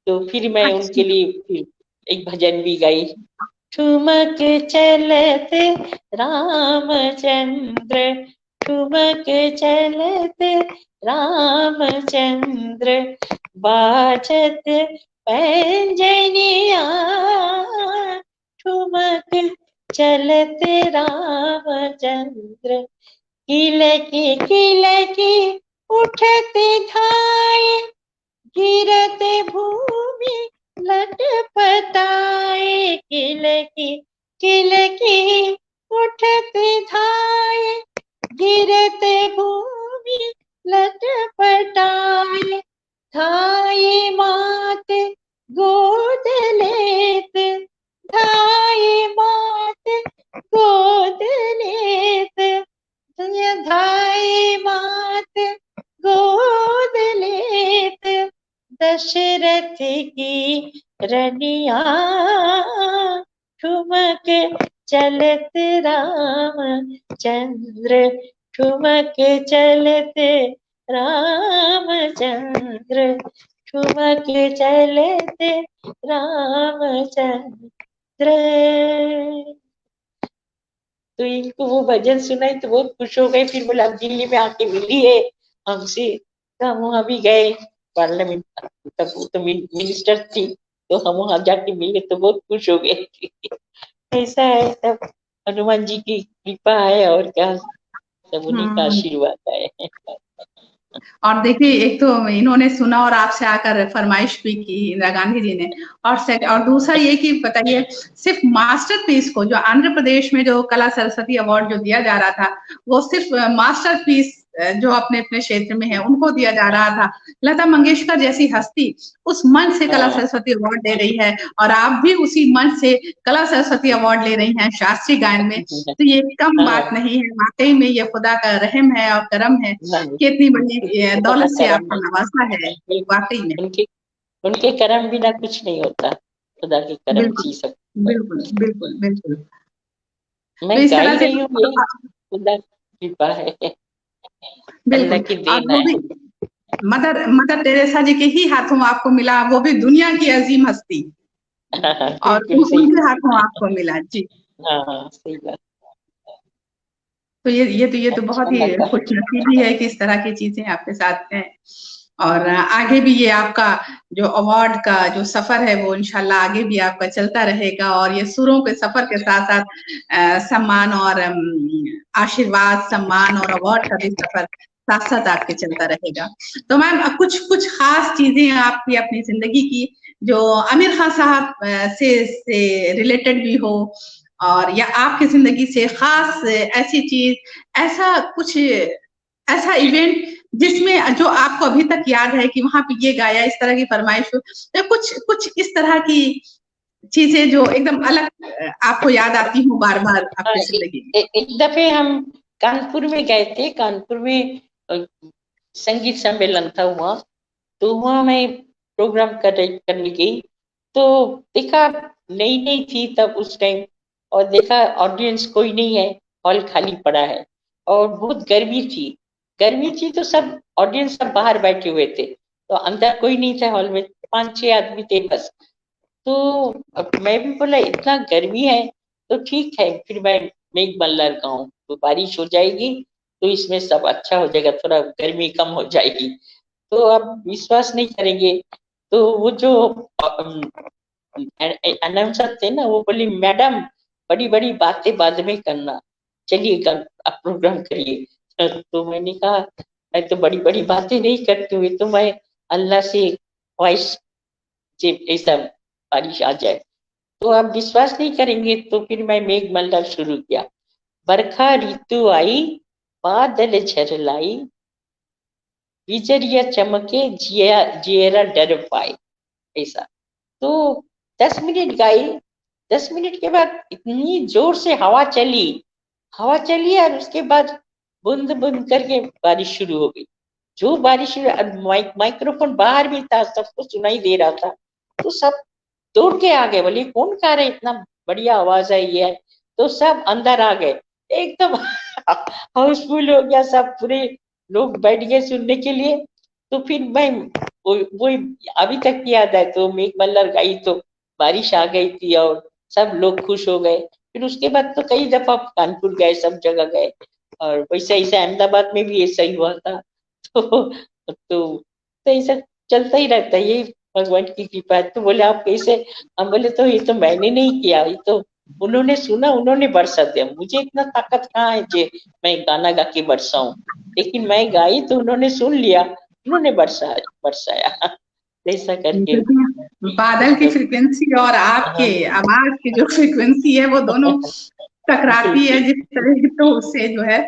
तो फिर मैं उनके लिए फिर एक भजन भी गाई। ठुमक चलते रामचंद्र, ठुमक चलते रामचंद्र, बाजत पैंजनिया, ठुमक चलते रामचंद्र, किलकी उठते धाये, गिरते भूमि लटपटाए, किलकी उठते धाये, गिरते भूमि लटपटाए, धाये मात गोद लेत, धाये मात गोद लेत, धाये मात गोद लेत, दशरथ की रनिया, ठुमक चलत रामचंद्र, ठुमक चलत रामचंद्र, ठुमक चलत रामचंद्र। तो इनको वो भजन सुनाई तो बहुत खुश हो गए। फिर बोला दिल्ली में आके मिली है हमसे, तो हम वहां भी गए पार्लियामेंट, तब वो तो मिनिस्टर थी, तो हम वहां जाके मिले तो बहुत खुश हो गए। ऐसा है, सब हनुमान जी की कृपा है और क्या, सब उन्हीं का आशीर्वाद है। और देखिए, एक तो इन्होंने सुना और आपसे आकर फरमाइश भी की इंदिरा गांधी जी ने, और दूसरा ये कि बताइए, सिर्फ मास्टरपीस को, जो आंध्र प्रदेश में जो कला सरस्वती अवार्ड जो दिया जा रहा था, वो सिर्फ मास्टरपीस जो अपने अपने क्षेत्र में है उनको दिया जा रहा था। लता मंगेशकर जैसी हस्ती उस मंच से कला सरस्वती अवार्ड दे रही है, और आप भी उसी मंच से कला सरस्वती अवार्ड ले रही हैं शास्त्रीय गायन में, तो ये कम बात नहीं है। वाकई में ये खुदा का रहम है और करम है कि इतनी बड़ी दौलत से आपको नवाजा है, वाकई में। उनके कर्म बिना कुछ नहीं होता, खुदा के कर्म ही सब। बिल्कुल बिल्कुल बिल्कुल। मैं तो इस तरह से खुदा की कृपा है, अल्लाह की देन है। मदर टेरेसा जी के ही हाथों आपको मिला, वो भी दुनिया की अजीम हस्ती, और उनके हाथों आपको मिला जी। हाँ, सही बात। तो ये तो बहुत ही खुशनसीबी है कि इस तरह की चीजें आपके साथ हैं, और आगे भी ये आपका जो अवार्ड का जो सफर है वो इंशाल्लाह आगे भी आपका चलता रहेगा, और ये सुरों के सफर के साथ साथ सम्मान और आशीर्वाद, सम्मान और अवार्ड का भी सफर साथ साथ आपके चलता रहेगा। तो मैम, कुछ खास चीजें आपकी अपनी जिंदगी की जो आमिर खान साहब से रिलेटेड भी हो, और या आपकी जिंदगी से खास ऐसी चीज, ऐसा कुछ, ऐसा इवेंट जिसमें जो आपको अभी तक याद है कि वहां पे ये गाया, इस तरह की फरमाइश हो, तो कुछ इस तरह की चीजें जो एकदम अलग आपको याद आती हो बार बार आपकी जिंदगी में। एक दफे हम कानपुर में गए थे, कानपुर में संगीत सम्मेलन था वहाँ, तो वहाँ मैं प्रोग्राम करने गई, तो देखा नई थी तब उस टाइम, और देखा ऑडियंस कोई नहीं है, हॉल खाली पड़ा है, और बहुत गर्मी थी तो सब ऑडियंस सब बाहर बैठे हुए थे, तो अंदर कोई नहीं था हॉल में, 5-6 आदमी थे बस। तो अब मैं भी बोला इतना गर्मी है तो ठीक है, फिर मैं मेघ मल्हार गाऊं तो बारिश हो जाएगी, तो इसमें सब अच्छा हो जाएगा, थोड़ा गर्मी कम हो जाएगी। तो अब विश्वास नहीं करेंगे, तो वो जो अनाउंसर थे ना, वो बोली मैडम बड़ी बड़ी बातें बाद में करना, चलिए आप प्रोग्राम करिए। तो मैंने कहा मैं तो बड़ी बड़ी बातें नहीं करती हुई, तो मैं अल्लाह से ख्वाहिश ऐसा बारिश आ जाए। तो आप विश्वास नहीं करेंगे, तो फिर मैं मेघ मल्हार शुरू किया। बरखा ऋतु आई, बादल झरलाई, बिजलियां चमके, जियरा डर पाए, ऐसा। तो 10 मिनट गाई, 10 मिनट के बाद इतनी जोर से हवा चली और उसके बाद बूंद बूंद करके बारिश शुरू हो गई। जो बारिश, माइक्रोफोन बाहर भी था, सबको सुनाई दे रहा था, तो सब दौड़ के आ गए, बोले कौन गा रहे, इतना बढ़िया आवाज आई है, तो सब अंदर आ गए, एकदम हाउसफुल हो गया, सब पूरे लोग बैठ गए सुनने के लिए। तो फिर मैं वो अभी तक याद है। तो मेघ मल्हार गाई तो बारिश आ गई थी और सब लोग खुश हो गए। फिर उसके बाद तो कई दफा कानपुर गए, सब जगह गए, और वैसे ऐसे अहमदाबाद में भी ऐसा ही हुआ था। तो ऐसा चलता ही रहता है, ये भगवान की कृपा है। तो बोले आप कैसे? हम बोले तो ये तो मैंने नहीं किया, ये तो उन्होंने सुना, उन्होंने बरसा दिया। मुझे इतना ताकत कहाँ है जे मैं गाना गा के बरसाऊं, लेकिन मैं गाई तो उन्होंने सुन लिया, उन्होंने बरसाया ऐसा करके। बादल की फ्रिक्वेंसी और आपके आवाज की जो फ्रिक्वेंसी है वो दोनों टकराती है जिस तरह, तो उससे जो है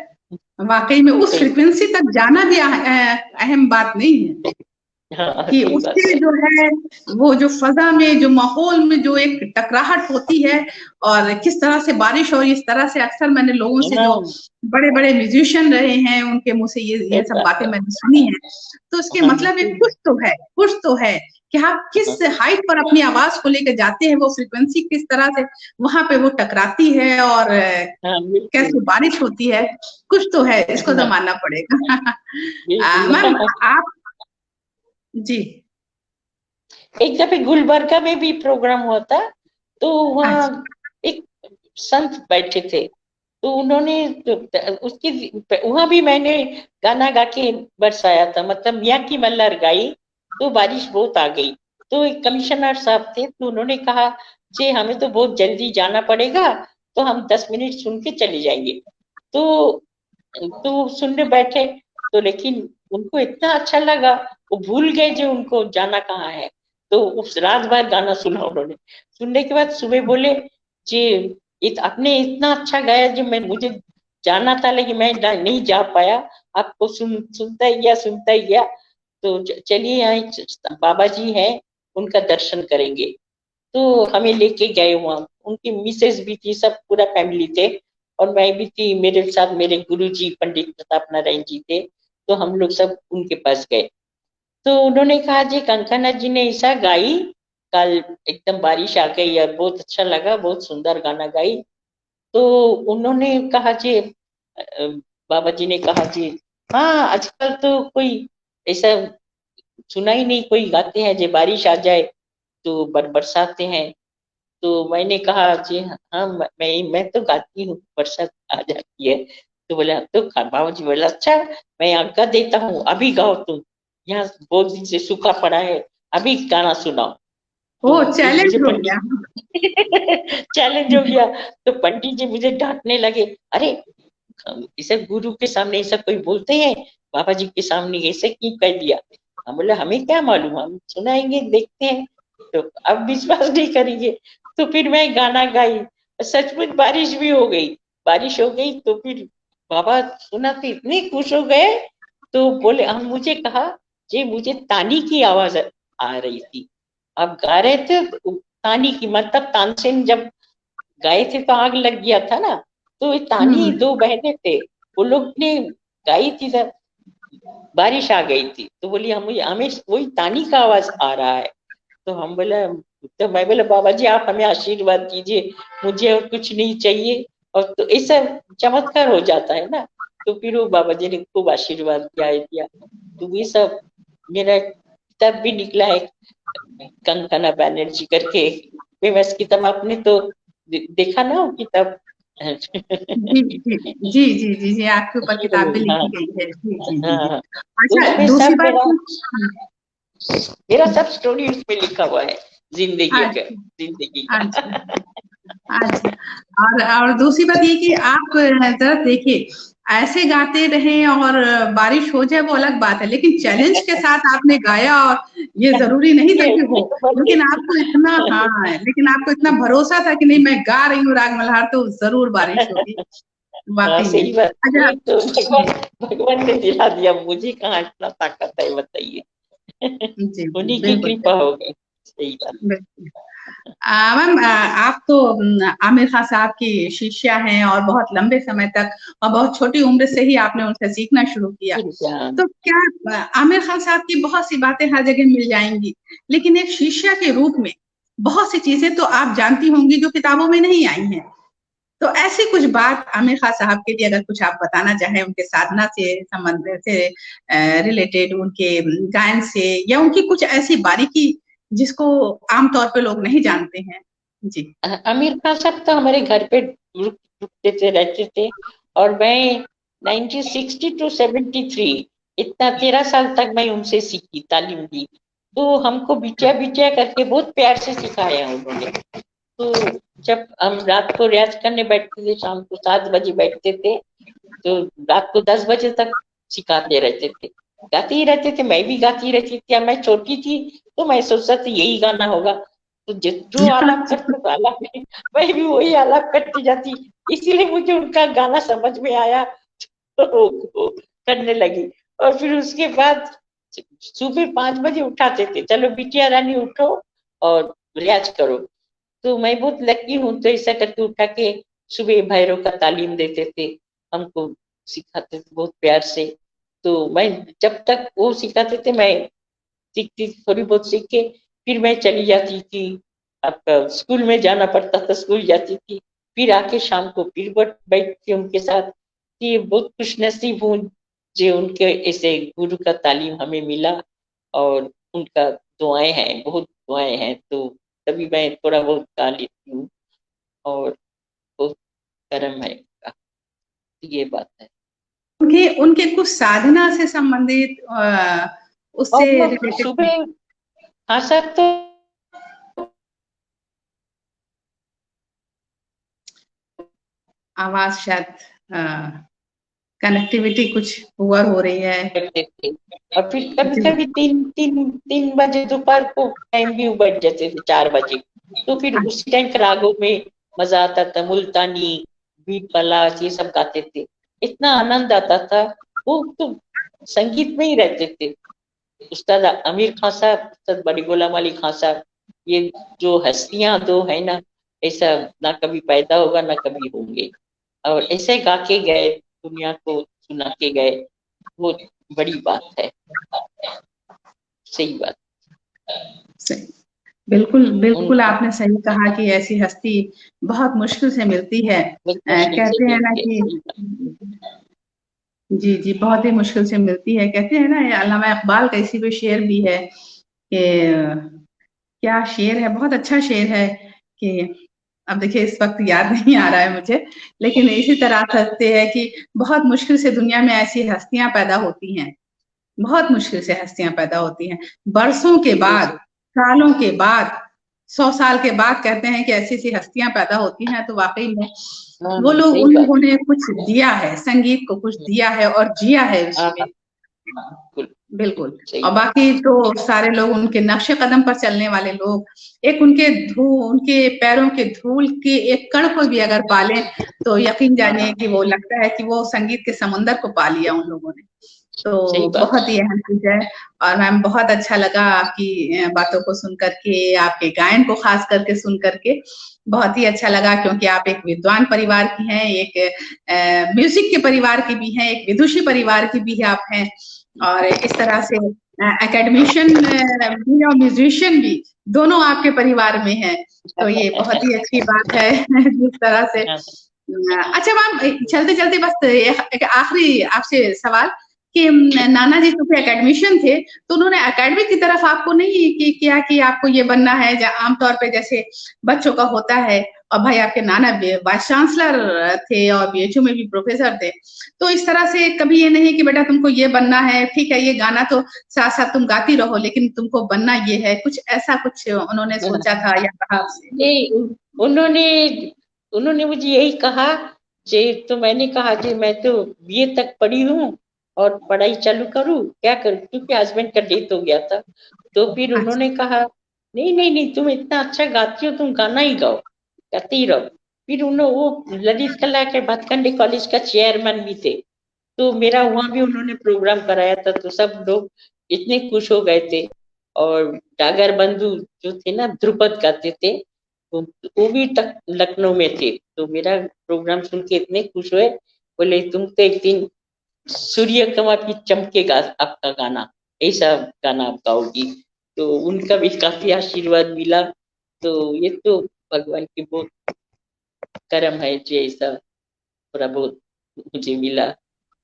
वाकई में उस फ्रिक्वेंसी तक जाना भी अहम बात नहीं है। कि उससे जो है वो जो फजा में, जो माहौल में जो एक टकराहट होती है, और किस तरह से बारिश, और इस तरह से अक्सर मैंने लोगों से जो बड़े बड़े म्यूजिशियन रहे हैं उनके मुंह से ये सब बातें मैंने सुनी है। तो इसके मतलब एक कुछ तो है कि आप किस हाइट पर अपनी आवाज को लेकर जाते हैं, वो फ्रिक्वेंसी किस तरह से वहां पे वो टकराती है और कैसे बारिश होती है, कुछ तो है, इसको तो मानना पड़ेगा। मैम आप जी, एक दफे गुलबर्गा में भी प्रोग्राम हुआ था, तो वहाँ एक संत बैठे थे, तो उन्होंने उसकी वहां भी मैंने गाना गा के बरसाया था, मतलब मियाँ की मल्हार गाई तो बारिश बहुत आ गई। तो एक कमिश्नर साहब थे, तो उन्होंने कहा जी हमें तो बहुत जल्दी जाना पड़ेगा, तो हम 10 मिनट सुन के चले जाएंगे। तो सुनने बैठे, तो लेकिन उनको इतना अच्छा लगा, वो भूल गए जो उनको जाना कहाँ है। तो उस रात भर गाना सुना उन्होंने। सुनने के बाद सुबह बोले जी आपने इतना अच्छा गाया जो मुझे जाना था, लेकिन मैं नहीं जा पाया, आपको सुनता ही गया। तो चलिए यहाँ बाबा जी हैं, उनका दर्शन करेंगे। तो हमें लेके गए वहां, उनकी मिसेस भी थी, सब पूरा फैमिली थे, और मैं भी थी, मेरे साथ मेरे गुरुजी पंडित प्रताप नारायण जी थे। तो हम लोग सब उनके पास गए, तो उन्होंने कहा जी कंकना जी ने ऐसा गाई, कल एकदम बारिश आ गई और बहुत अच्छा लगा, बहुत सुंदर गाना गाई। तो उन्होंने कहा जी बाबा जी ने कहा जी हाँ आजकल तो कोई ऐसा सुना ही नहीं, कोई गाते हैं जो बारिश आ जाए तो बरसाते हैं। तो मैंने कहा जी हाँ मैं तो गाती हूँ, बरसात आ जाती है। तो बोला तो बाबा जी बोला अच्छा मैं आज्ञा देता हूँ, अभी गाओ तुम, यहाँ बहुत दिन से सूखा पड़ा है, अभी गाना सुनाओ। तो चैलेंज हो गया। चैलेंज हो गया। तो पंडित जी मुझे डांटने लगे, अरे इसे गुरु के सामने ऐसा कोई बोलते हैं, बाबा जी के सामने ऐसे क्यों कह दिया? हम बोले हमें क्या मालूम, हम सुनाएंगे देखते हैं। तो अब विश्वास नहीं करेंगे। तो फिर मैं गाना गाई, सचमुच बारिश भी हो गई, बारिश हो गई। तो फिर बाबा सुना तो इतने खुश हो गए, तो बोले हम मुझे कहा जी मुझे तानी की आवाज आ रही थी, अब गा रहे थे तानी की, मतलब तानसेन जब गाए थे तो आग लग गया था ना, तो तानी दो बहने थे, वो लोग ने गाई थी, बारिश आ गई थी। तो बोली हमें वही तानी का आवाज आ रहा है। तो हम बोला, तो मैं बोला बाबा जी आप हमें आशीर्वाद कीजिए, मुझे और कुछ नहीं चाहिए। और तो ऐसा चमत्कार हो जाता है ना। तो फिर वो बाबा जी ने खूब आशीर्वाद दिया। तो ये सब मेरा किताब भी निकला है, कंकना बैनर्जी करके फेमस किताब, आपने तो देखा ना वो किताब। जी आपके ऊपर किताब भी लिखी गई है। जी। अच्छा दूसरी बात, मेरा सब स्टोरी उसमें लिखा हुआ है, जिंदगी का। अच्छा। और दूसरी बात ये कि आप जरा देखिए, ऐसे गाते रहे और बारिश हो जाए वो अलग बात है, लेकिन चैलेंज के साथ आपने गाया, और ये जरूरी नहीं था कि हो, लेकिन आपको इतना भरोसा था कि नहीं मैं गा रही हूँ राग मल्हार तो जरूर बारिश होगी। वाकई सही बात। तो भगवान ने दिला दिया, मुझे कहाँ इतना ताकत है बताइए। उन्हीं की कृपा हो गई। सही बात। मैम आप तो आमिर खान साहब की शिष्या हैं, और बहुत लंबे समय तक और बहुत छोटी उम्र से ही आपने उनसे सीखना शुरू किया। तो क्या आमिर खान साहब की बहुत सी बातें हर जगह मिल जाएंगी, लेकिन एक शिष्या के रूप में बहुत सी चीजें तो आप जानती होंगी जो किताबों में नहीं आई हैं। तो ऐसी कुछ बात आमिर खान साहब के लिए अगर कुछ आप बताना चाहें, उनके साधना से संबंध से रिलेटेड, उनके गायन से, या उनकी कुछ ऐसी बारीकी जिसको आमतौर पे लोग नहीं जानते हैं। जी। आमिर खान साहब तो हमारे घर पे रुकते थे, रहते थे, और मैं 1960 to 73 इतना 13 साल तक मैं उनसे सीखी, तालीम दी। तो हमको बिटिया बिटिया करके बहुत प्यार से सिखाया उन्होंने। तो जब हम रात को रियाज करने बैठते थे, शाम को 7 बजे बैठते थे, तो रात को 10 बजे तक सिखाते रहते थे, गाते ही रहते थे, मैं भी गाती रहती थी। मैं छोटी थी तो मैं सोचता था यही गाना होगा, तो जो आलाप करते थे आलाप में मैं भी वही आलाप करती जाती, इसीलिए मुझे उनका गाना समझ में आया तो करने लगी। और फिर उसके बाद सुबह 5 बजे उठाते थे, चलो बिटिया रानी उठो और रियाज करो। तो मैं बहुत लकी हूँ, तो ऐसा करके उठा के सुबह भैरव का तालीम देते थे, हमको सिखाते थे बहुत प्यार से। तो मैं जब तक वो सिखाते थे मैं सीखती, थोड़ी बहुत सीख के फिर मैं चली जाती थी, आपका स्कूल में जाना पड़ता था, स्कूल जाती थी, फिर आके शाम को फिर बैठती उनके साथ। ये बहुत खुशनसीब हूँ जो उनके ऐसे गुरु का तालीम हमें मिला, और उनका दुआएं हैं, बहुत दुआएं हैं, तो तभी मैं थोड़ा बहुत गा लेती हूँ, और बहुत कर्म है उनका, ये बात है। उनके उनके कुछ साधना से संबंधित उससे और रिलेटेड। सुबह, हाँ सर, तो आवाज शायद कनेक्टिविटी कुछ पुअर हो रही है। करते थे, और फिर कभी कभी 3 बजे दोपहर को टाइम भी बढ़ जाते थे, 4 बजे, तो फिर उसी टाइम रागों में मजा आता था, मुल्तानी, बीट पलास, ये सब गाते थे, इतना आनंद आता था। वो तो संगीत में ही रहते थे। उस्ताद आमिर खान साहब, उस्ताद बड़ी गुलाम अली खान साहब, ये जो हस्तियां दो है ना, ऐसा ना कभी पैदा होगा ना कभी होंगे, और ऐसे गा के गए, दुनिया को सुना के गए, वो बड़ी बात है, सही बात। सही, बिल्कुल बिल्कुल आपने सही कहा कि ऐसी हस्ती बहुत मुश्किल से मिलती है। कहते हैं ना कि जी जी, बहुत ही मुश्किल से मिलती है। कहते हैं ना, अल्लामा इकबाल का इसी पे शेर भी है कि क्या शेर है, बहुत अच्छा शेर है कि अब देखिए इस वक्त याद नहीं आ रहा है मुझे, लेकिन इसी तरह कहते हैं कि बहुत मुश्किल से दुनिया में ऐसी हस्तियां पैदा होती हैं, बहुत मुश्किल से हस्तियां पैदा होती हैं, बरसों के बाद, सालों के बाद, 100 साल के बाद कहते हैं कि ऐसी ऐसी हस्तियां पैदा होती हैं। तो वाकई में वो लोग, उन लोगों ने कुछ दिया है, संगीत को कुछ दिया है और जिया है उसमें। बिल्कुल। और बाकी तो सारे लोग उनके नक्शे कदम पर चलने वाले लोग, एक उनके पैरों के धूल के एक कण को भी अगर पालें तो यकीन जानिए कि वो लगता है कि वो संगीत के समुंदर को पा लिया उन लोगों ने। तो बहुत ही अहम चीज है। और मैम बहुत अच्छा लगा आपकी बातों को सुन करके, आपके गायन को खास करके सुन करके बहुत ही अच्छा लगा, क्योंकि आप एक विद्वान परिवार की हैं, एक म्यूजिक के परिवार की भी हैं, एक विदुषी परिवार की भी आप हैं, और इस तरह से एकेडमिशियन भी और म्यूजिशियन भी दोनों आपके परिवार में हैं। तो ये बहुत ही अच्छी बात है जिस तरह से। अच्छा मैम, चलते चलते बस एक आखिरी आपसे सवाल कि नाना जी चूंकि एकेडमिशियन थे, तो उन्होंने एकेडमिक की तरफ आपको नहीं किया कि आपको ये बनना है, आमतौर पे जैसे बच्चों का होता है। और भाई आपके नाना वाइस चांसलर थे और बीएचयू में भी प्रोफेसर थे, तो इस तरह से कभी ये नहीं कि बेटा तुमको ये बनना है, ठीक है ये गाना तो साथ साथ तुम गाती रहो, लेकिन तुमको बनना ये है, कुछ ऐसा कुछ उन्होंने सोचा था या कहा आपसे? उन्होंने उन्होंने मुझे यही कहा जे, तो मैंने कहा जी मैं तो बीए तक पढ़ी हूँ और पढ़ाई चालू करूँ, क्या करूँ, क्योंकि हस्बैंड का डेथ हो गया था। तो फिर उन्होंने कहा नहीं नहीं नहीं, तुम इतना अच्छा गाती हो, तुम गाना ही गाओ, गाती ही रहो। फिर उन्होंने वो ललित कला के भातखंडे कॉलेज का चेयरमैन भी थे, तो मेरा वहां भी उन्होंने प्रोग्राम कराया था, तो सब लोग इतने खुश हो गए थे। और डागर बंधु जो थे ना, ध्रुपद गाते थे, तो वो भी तक लखनऊ में थे, तो मेरा प्रोग्राम सुन के इतने खुश हुए, बोले तुम तो एक दिन सूर्य कमर की चमकेगा आपका गाना, ऐसा गाना आप गाओगी। तो उनका भी काफी आशीर्वाद मिला। तो ये तो भगवान की बहुत कर्म है जो ऐसा थोड़ा बहुत मुझे मिला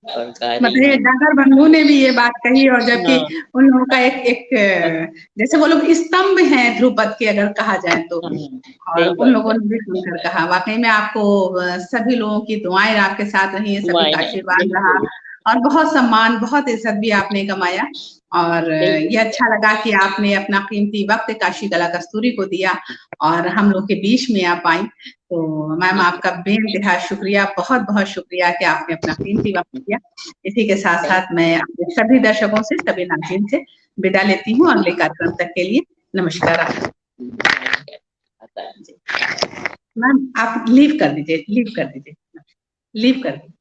और गा रही मतलब हूँ। डागर बंधु ने भी ये बात कही, और जबकि उन लोगों का एक जैसे वो लोग स्तंभ हैं ध्रुपद के, अगर कहा जाए तो, और उन लोगों ने भी सुनकर कहा। वाकई में आपको सभी लोगों की दुआएं आपके साथ रही है, सभी का आशीर्वाद रहा, और बहुत सम्मान, बहुत इज्जत भी आपने कमाया। और ये अच्छा लगा कि आपने अपना कीमती वक्त काशी कला कस्तूरी को दिया और हम लोग के बीच में आप आई। तो मैम आपका बेइंतहा शुक्रिया, बहुत बहुत शुक्रिया कि आपने अपना कीमती वक्त दिया। इसी के साथ साथ मैं अपने सभी दर्शकों से, सभी नाज़रीन से विदा लेती हूँ अगले कार्यक्रम तक के लिए। नमस्कार। मैम आप लीव कर दीजिए, लीव कर दीजिए, लीव कर दीजिए।